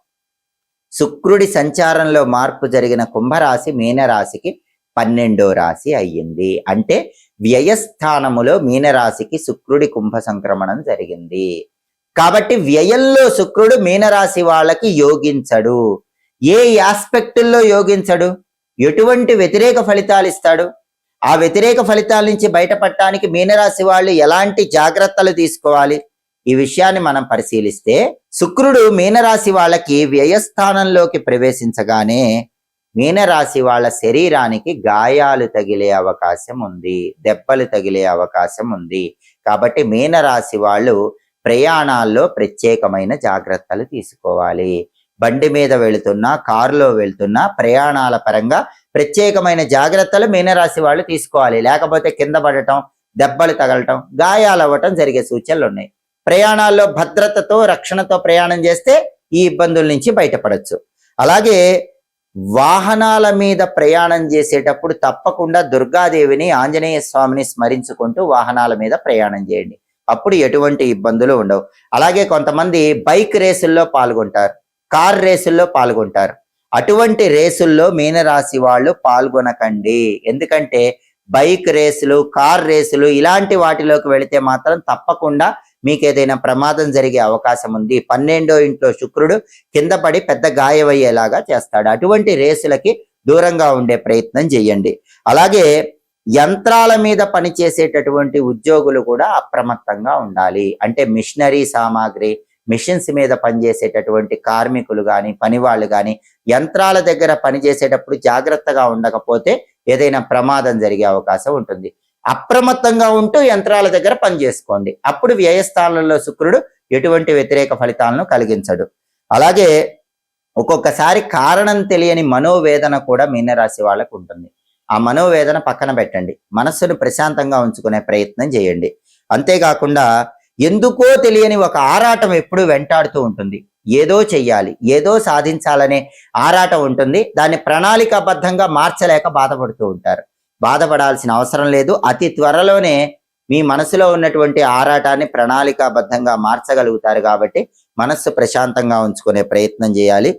శుక్రుడి సంచారంలో మార్పు జరిగిన కుంభరాశి మీనరాశికి 12వ రాశి అయ్యింది. అంటే వ్యయస్థానములో మీనరాశికి శుక్రుడి కుంభ సంక్రమణం జరిగింది. కాబట్టి వ్యయంలో శుక్రుడు మీనరాశి వాళ్ళకి యోగించడు. ఏ ఆస్పెక్టుల్లో యోగించడు? ఎటువంటి వ్యతిరేక ఫలితాలు ఇస్తాడు? ఆ వ్యతిరేక ఫలితాల నుంచి బయటపడటానికి మీనరాశి వాళ్ళు ఎలాంటి జాగ్రత్తలు తీసుకోవాలి? ఈ విషయాన్ని మనం పరిశీలిస్తే శుక్రుడు మీనరాశి వాళ్ళకి వ్యయస్థానంలోకి ప్రవేశించగానే మీనరాశి వాళ్ళ శరీరానికి గాయాలు తగిలే అవకాశం ఉంది, దెబ్బలు తగిలే అవకాశం ఉంది. కాబట్టి మీనరాశి వాళ్ళు ప్రయాణాల్లో ప్రత్యేకమైన జాగ్రత్తలు తీసుకోవాలి. బండి మీద వెళుతున్నా, కారులో వెళ్తున్నా ప్రయాణాల పరంగా ప్రత్యేకమైన జాగ్రత్తలు మీనరాశి వాళ్ళు తీసుకోవాలి. లేకపోతే కింద పడటం, దెబ్బలు తగలటం, గాయాలు అవ్వటం జరిగే సూచనలు ఉన్నాయి. ప్రయాణాల్లో భద్రతతో, రక్షణతో ప్రయాణం చేస్తే ఈ ఇబ్బందుల నుంచి బయటపడచ్చు. అలాగే వాహనాల మీద ప్రయాణం చేసేటప్పుడు తప్పకుండా దుర్గాదేవిని, ఆంజనేయ స్వామిని స్మరించుకుంటూ వాహనాల మీద ప్రయాణం చేయండి. అప్పుడు ఎటువంటి ఇబ్బందులు ఉండవు. అలాగే కొంతమంది బైక్ రేసుల్లో పాల్గొంటారు, కార్ రేసుల్లో పాల్గొంటారు. అటువంటి రేసుల్లో మీనరాశి వాళ్ళు పాల్గొనకండి. ఎందుకంటే బైక్ రేసులు, కార్ రేసులు ఇలాంటి వాటిలోకి వెళితే మాత్రం తప్పకుండా మీకు ఏదైనా ప్రమాదం జరిగే అవకాశం ఉంది. 12వ ఇంట్లో శుక్రుడు కింద పడి పెద్ద గాయమయ్యేలాగా చేస్తాడు. అటువంటి రేసులకి దూరంగా ఉండే ప్రయత్నం చేయండి. అలాగే యంత్రాల మీద పనిచేసేటటువంటి ఉద్యోగులు కూడా అప్రమత్తంగా ఉండాలి. అంటే మిషనరీ సామాగ్రి, మిషన్స్ మీద పనిచేసేటటువంటి కార్మికులు కానీ, పనివాళ్ళు కానీ యంత్రాల దగ్గర పనిచేసేటప్పుడు జాగ్రత్తగా ఉండకపోతే ఏదైనా ప్రమాదం జరిగే అవకాశం ఉంటుంది. అప్రమత్తంగా ఉంటూ యంత్రాల దగ్గర పనిచేసుకోండి. అప్పుడు వ్యయస్థానంలో శుక్రుడు ఎటువంటి వ్యతిరేక ఫలితాలను కలిగించడు. అలాగే ఒక్కొక్కసారి కారణం తెలియని మనోవేదన కూడా మీనరాశి వాళ్ళకు ఉంటుంది. ఆ మనోవేదన పక్కన పెట్టండి, మనస్సును ప్రశాంతంగా ఉంచుకునే ప్రయత్నం చేయండి. అంతేకాకుండా ఎందుకో తెలియని ఒక ఆరాటం ఎప్పుడు వెంటాడుతూ ఉంటుంది. ఏదో చెయ్యాలి, ఏదో సాధించాలనే ఆరాటం ఉంటుంది. దాన్ని ప్రణాళికాబద్ధంగా మార్చలేక బాధపడుతూ ఉంటారు. బాధపడాల్సిన అవసరం లేదు. అతి త్వరలోనే మీ మనసులో ఉన్నటువంటి ఆరాటాన్ని ప్రణాళికాబద్ధంగా మార్చగలుగుతారు. కాబట్టి మనస్సు ప్రశాంతంగా ఉంచుకునే ప్రయత్నం చేయాలి.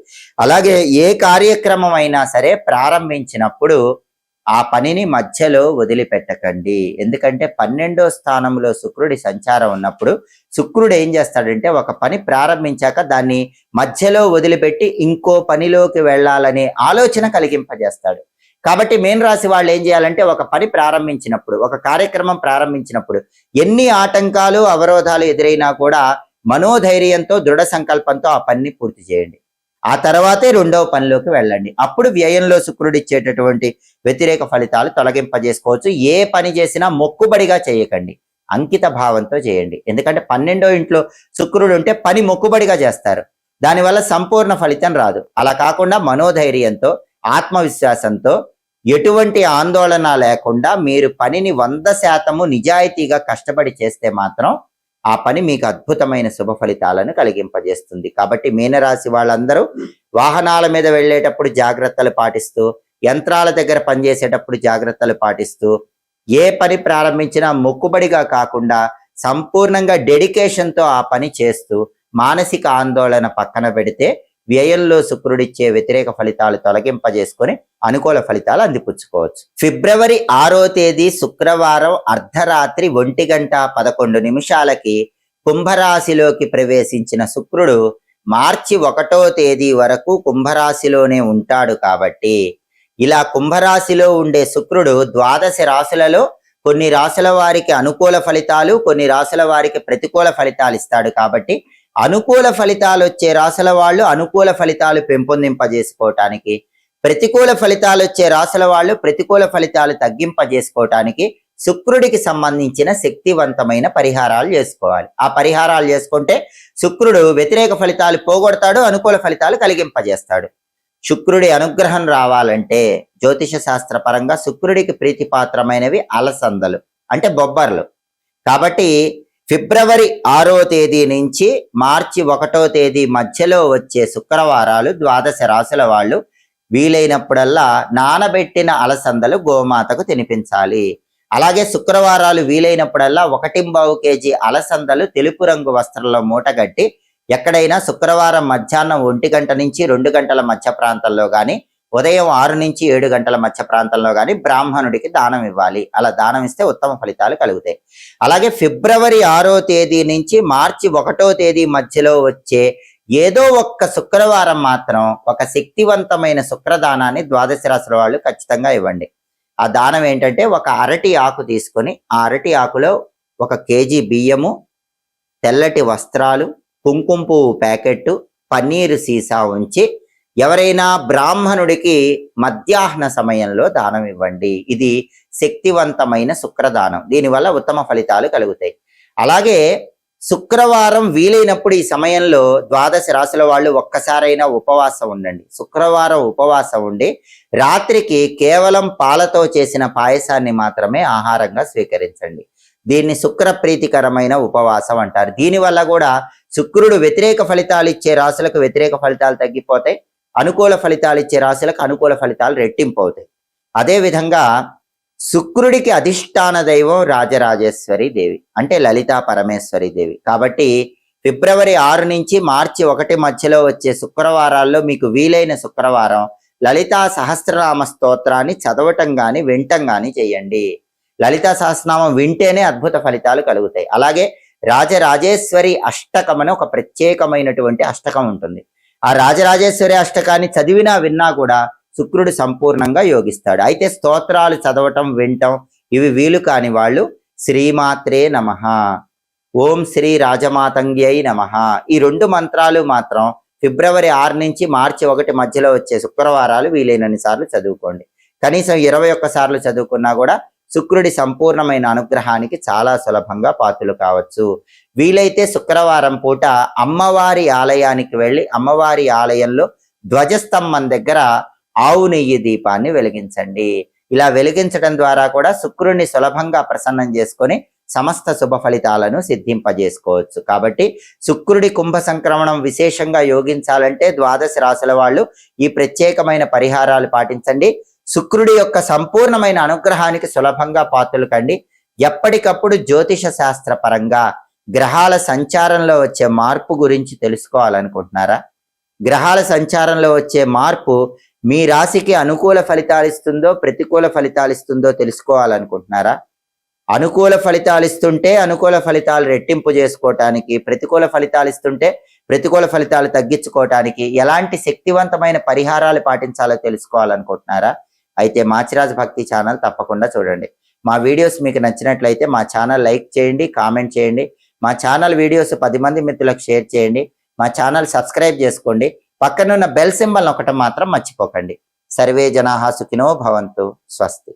అలాగే ఏ కార్యక్రమం అయినా సరే ప్రారంభించినప్పుడు ఆ పనిని మధ్యలో వదిలిపెట్టకండి. ఎందుకంటే 12వ స్థానంలో శుక్రుడి సంచారం ఉన్నప్పుడు శుక్రుడు ఏం చేస్తాడంటే ఒక పని ప్రారంభించాక దాన్ని మధ్యలో వదిలిపెట్టి ఇంకో పనిలోకి వెళ్ళాలనే ఆలోచన కలిగింపజేస్తాడు. కాబట్టి మీన రాశి వాళ్ళు ఏం చేయాలంటే ఒక పని ప్రారంభించినప్పుడు, ఒక కార్యక్రమం ప్రారంభించినప్పుడు ఎన్ని ఆటంకాలు, అవరోధాలు ఎదురైనా కూడా మనోధైర్యంతో, దృఢ సంకల్పంతో ఆ పనిని పూర్తి చేయండి. ఆ తర్వాతే రెండవ పనిలోకి వెళ్ళండి. అప్పుడు వ్యయంలో శుక్రుడు ఇచ్చేటటువంటి వ్యతిరేక ఫలితాలు తొలగింపజేసుకోవచ్చు. ఏ పని చేసినా మొక్కుబడిగా చేయకండి, అంకిత భావంతో చేయండి. ఎందుకంటే 12వ ఇంట్లో శుక్రుడు ఉంటే పని మొక్కుబడిగా చేస్తారు, దానివల్ల సంపూర్ణ ఫలితం రాదు. అలా కాకుండా మనోధైర్యంతో, ఆత్మవిశ్వాసంతో, ఎటువంటి ఆందోళన లేకుండా మీరు పనిని 100% నిజాయితీగా కష్టపడి చేస్తే మాత్రం ఆ పని మీకు అద్భుతమైన శుభ ఫలితాలను కలిగింపజేస్తుంది. కాబట్టి మీనరాశి వాళ్ళందరూ వాహనాల మీద వెళ్ళేటప్పుడు జాగ్రత్తలు పాటిస్తూ, యంత్రాల దగ్గర పనిచేసేటప్పుడు జాగ్రత్తలు పాటిస్తూ, ఏ పని ప్రారంభించినా మొక్కుబడిగా కాకుండా సంపూర్ణంగా డెడికేషన్తో ఆ పని చేస్తూ మానసిక ఆందోళన పక్కన పెడితే వ్యయంలో శుక్రుడిచ్చే వ్యతిరేక ఫలితాలు తొలగింపజేసుకొని అనుకూల ఫలితాలు అందిపుచ్చుకోవచ్చు. ఫిబ్రవరి 6వ తేదీ శుక్రవారం అర్ధరాత్రి 1:11 కుంభరాశిలోకి ప్రవేశించిన శుక్రుడు మార్చి 1వ తేదీ వరకు కుంభరాశిలోనే ఉంటాడు. కాబట్టి ఇలా కుంభరాశిలో ఉండే శుక్రుడు 12 రాశులలో కొన్ని రాశుల వారికి అనుకూల ఫలితాలు, కొన్ని రాశుల వారికి ప్రతికూల ఫలితాలు ఇస్తాడు. కాబట్టి అనుకూల ఫలితాలు వచ్చే రాశుల వాళ్ళు అనుకూల ఫలితాలు పెంపొందింపజేసుకోవటానికి, ప్రతికూల ఫలితాలు వచ్చే రాశుల వాళ్ళు ప్రతికూల ఫలితాలు తగ్గింపజేసుకోవటానికి శుక్రుడికి సంబంధించిన శక్తివంతమైన పరిహారాలు చేసుకోవాలి. ఆ పరిహారాలు చేసుకుంటే శుక్రుడు వ్యతిరేక ఫలితాలు పోగొడతాడు, అనుకూల ఫలితాలు కలిగింపజేస్తాడు. శుక్రుడి అనుగ్రహం రావాలంటే జ్యోతిష శాస్త్ర పరంగా శుక్రుడికి ప్రీతిపాత్రమైనవి అలసందలు అంటే బొబ్బర్లు. కాబట్టి ఫిబ్రవరి 6వ తేదీ నుంచి మార్చి 1వ తేదీ మధ్యలో వచ్చే శుక్రవారాలు ద్వాదశ రాశుల వాళ్ళు వీలైనప్పుడల్లా నానబెట్టిన అలసందలు గోమాతకు తినిపించాలి. అలాగే శుక్రవారాలు వీలైనప్పుడల్లా 1.25 kg అలసందలు తెలుపు రంగు వస్త్రంలో మూటగట్టి ఎక్కడైనా శుక్రవారం మధ్యాహ్నం 1 గంట నుంచి 2 గంటల మధ్య ప్రాంతంలో కానీ ఉదయం 6 నుంచి 7 గంటల మధ్య ప్రాంతంలో కానీ బ్రాహ్మణుడికి దానం ఇవ్వాలి. అలా దానం ఇస్తే ఉత్తమ ఫలితాలు కలుగుతాయి. అలాగే ఫిబ్రవరి 6వ తేదీ నుంచి మార్చి 1వ తేదీ మధ్యలో వచ్చే ఏదో ఒక్క శుక్రవారం మాత్రం ఒక శక్తివంతమైన శుక్రదానాన్ని ద్వాదశ రాశుల వాళ్ళు ఖచ్చితంగా ఇవ్వండి. ఆ దానం ఏంటంటే ఒక అరటి ఆకు తీసుకొని ఆ అరటి ఆకులో 1 kg బియ్యము, తెల్లటి వస్త్రాలు, కుంకుమ పువ్వు ప్యాకెట్టు, పన్నీరు సీసా ఉంచి ఎవరైనా బ్రాహ్మణుడికి మధ్యాహ్న సమయంలో దానం ఇవ్వండి. ఇది శక్తివంతమైన శుక్రదానం. దీనివల్ల ఉత్తమ ఫలితాలు కలుగుతాయి. అలాగే శుక్రవారం వీలైనప్పుడు ఈ సమయంలో ద్వాదశ రాశుల వాళ్ళు ఒక్కసారైనా ఉపవాసం ఉండండి. శుక్రవారం ఉపవాసం ఉండి రాత్రికి కేవలం పాలతో చేసిన పాయసాన్ని మాత్రమే ఆహారంగా స్వీకరించండి. దీన్ని శుక్ర ప్రీతికరమైన ఉపవాసం అంటారు. దీనివల్ల కూడా శుక్రుడు వ్యతిరేక ఫలితాలు ఇచ్చే రాశులకు వ్యతిరేక ఫలితాలు తగ్గిపోతాయి, అనుకూల ఫలితాలు ఇచ్చే రాశులకు అనుకూల ఫలితాలు రెట్టింపు అవుతాయి. అదేవిధంగా శుక్రుడికి అధిష్టాన దైవం రాజరాజేశ్వరి దేవి అంటే లలితా పరమేశ్వరి దేవి. కాబట్టి ఫిబ్రవరి 6 నుంచి మార్చి 1 మధ్యలో వచ్చే శుక్రవారాల్లో మీకు వీలైన శుక్రవారం లలితా సహస్రనామ స్తోత్రాన్ని చదవటం కానీ వినటం కానీ చేయండి. లలితా సహస్రనామం వింటేనే అద్భుత ఫలితాలు కలుగుతాయి. అలాగే రాజరాజేశ్వరి అష్టకం అని ఒక ప్రత్యేకమైనటువంటి అష్టకం ఉంటుంది. ఆ రాజరాజేశ్వరి అష్టకాన్ని చదివినా విన్నా కూడా శుక్రుడు సంపూర్ణంగా యోగిస్తాడు. అయితే స్తోత్రాలు చదవటం వినటం ఇవి వీలు కాని వాళ్ళు శ్రీమాత్రే నమః, ఓం శ్రీ రాజమాతంగ్యై నమః ఈ 2 మంత్రాలు మాత్రం ఫిబ్రవరి 6 నుంచి మార్చి 1 మధ్యలో వచ్చే శుక్రవారాలు వీలైనన్ని సార్లు చదువుకోండి. కనీసం 21 సార్లు చదువుకున్నా కూడా శుక్రుడి సంపూర్ణమైన అనుగ్రహానికి చాలా సులభంగా పాత్రలు కావచ్చు. వీలైతే శుక్రవారం పూట అమ్మవారి ఆలయానికి వెళ్ళి అమ్మవారి ఆలయంలో ధ్వజస్తంభం దగ్గర ఆవు నెయ్యి దీపాన్ని వెలిగించండి. ఇలా వెలిగించడం ద్వారా కూడా శుక్రుడిని సులభంగా ప్రసన్నం చేసుకొని సమస్త శుభ ఫలితాలను సిద్ధింపజేసుకోవచ్చు. కాబట్టి శుక్రుడి కుంభ సంక్రమణం విశేషంగా యోగించాలంటే ద్వాదశ రాశుల వాళ్ళు ఈ ప్రత్యేకమైన పరిహారాలు పాటించండి. శుక్రుడి యొక్క సంపూర్ణమైన అనుగ్రహానికి సులభంగా పాత్రలు కండి. ఎప్పటికప్పుడు జ్యోతిష శాస్త్ర పరంగా గ్రహాల సంచారంలో వచ్చే మార్పు గురించి తెలుసుకోవాలనుకుంటున్నారా? గ్రహాల సంచారంలో వచ్చే మార్పు మీ రాశికి అనుకూల ఫలితాలు ఇస్తుందో ప్రతికూల ఫలితాలు ఇస్తుందో తెలుసుకోవాలనుకుంటున్నారా? అనుకూల ఫలితాలు ఇస్తుంటే అనుకూల ఫలితాలు రెట్టింపు చేసుకోవటానికి, ప్రతికూల ఫలితాలు ఇస్తుంటే ప్రతికూల ఫలితాలు తగ్గించుకోవటానికి ఎలాంటి శక్తివంతమైన పరిహారాలు పాటించాలో తెలుసుకోవాలనుకుంటున్నారా? అయితే మాచిరాజ్ భక్తి ఛానల్ తప్పకుండా చూడండి. మా వీడియోస్ మీకు నచ్చినట్లయితే మా ఛానల్ లైక్ చేయండి, కామెంట్ చేయండి. మా ఛానల్ వీడియోస్ 10 మంది మిత్రులకు షేర్ చేయండి. మా ఛానల్ సబ్స్క్రైబ్ చేసుకోండి. పక్కనున్న బెల్ సింబల్ నొక్కటం మాత్రం మర్చిపోకండి. సర్వే జనాః సుఖినో భవంతు. స్వస్తి.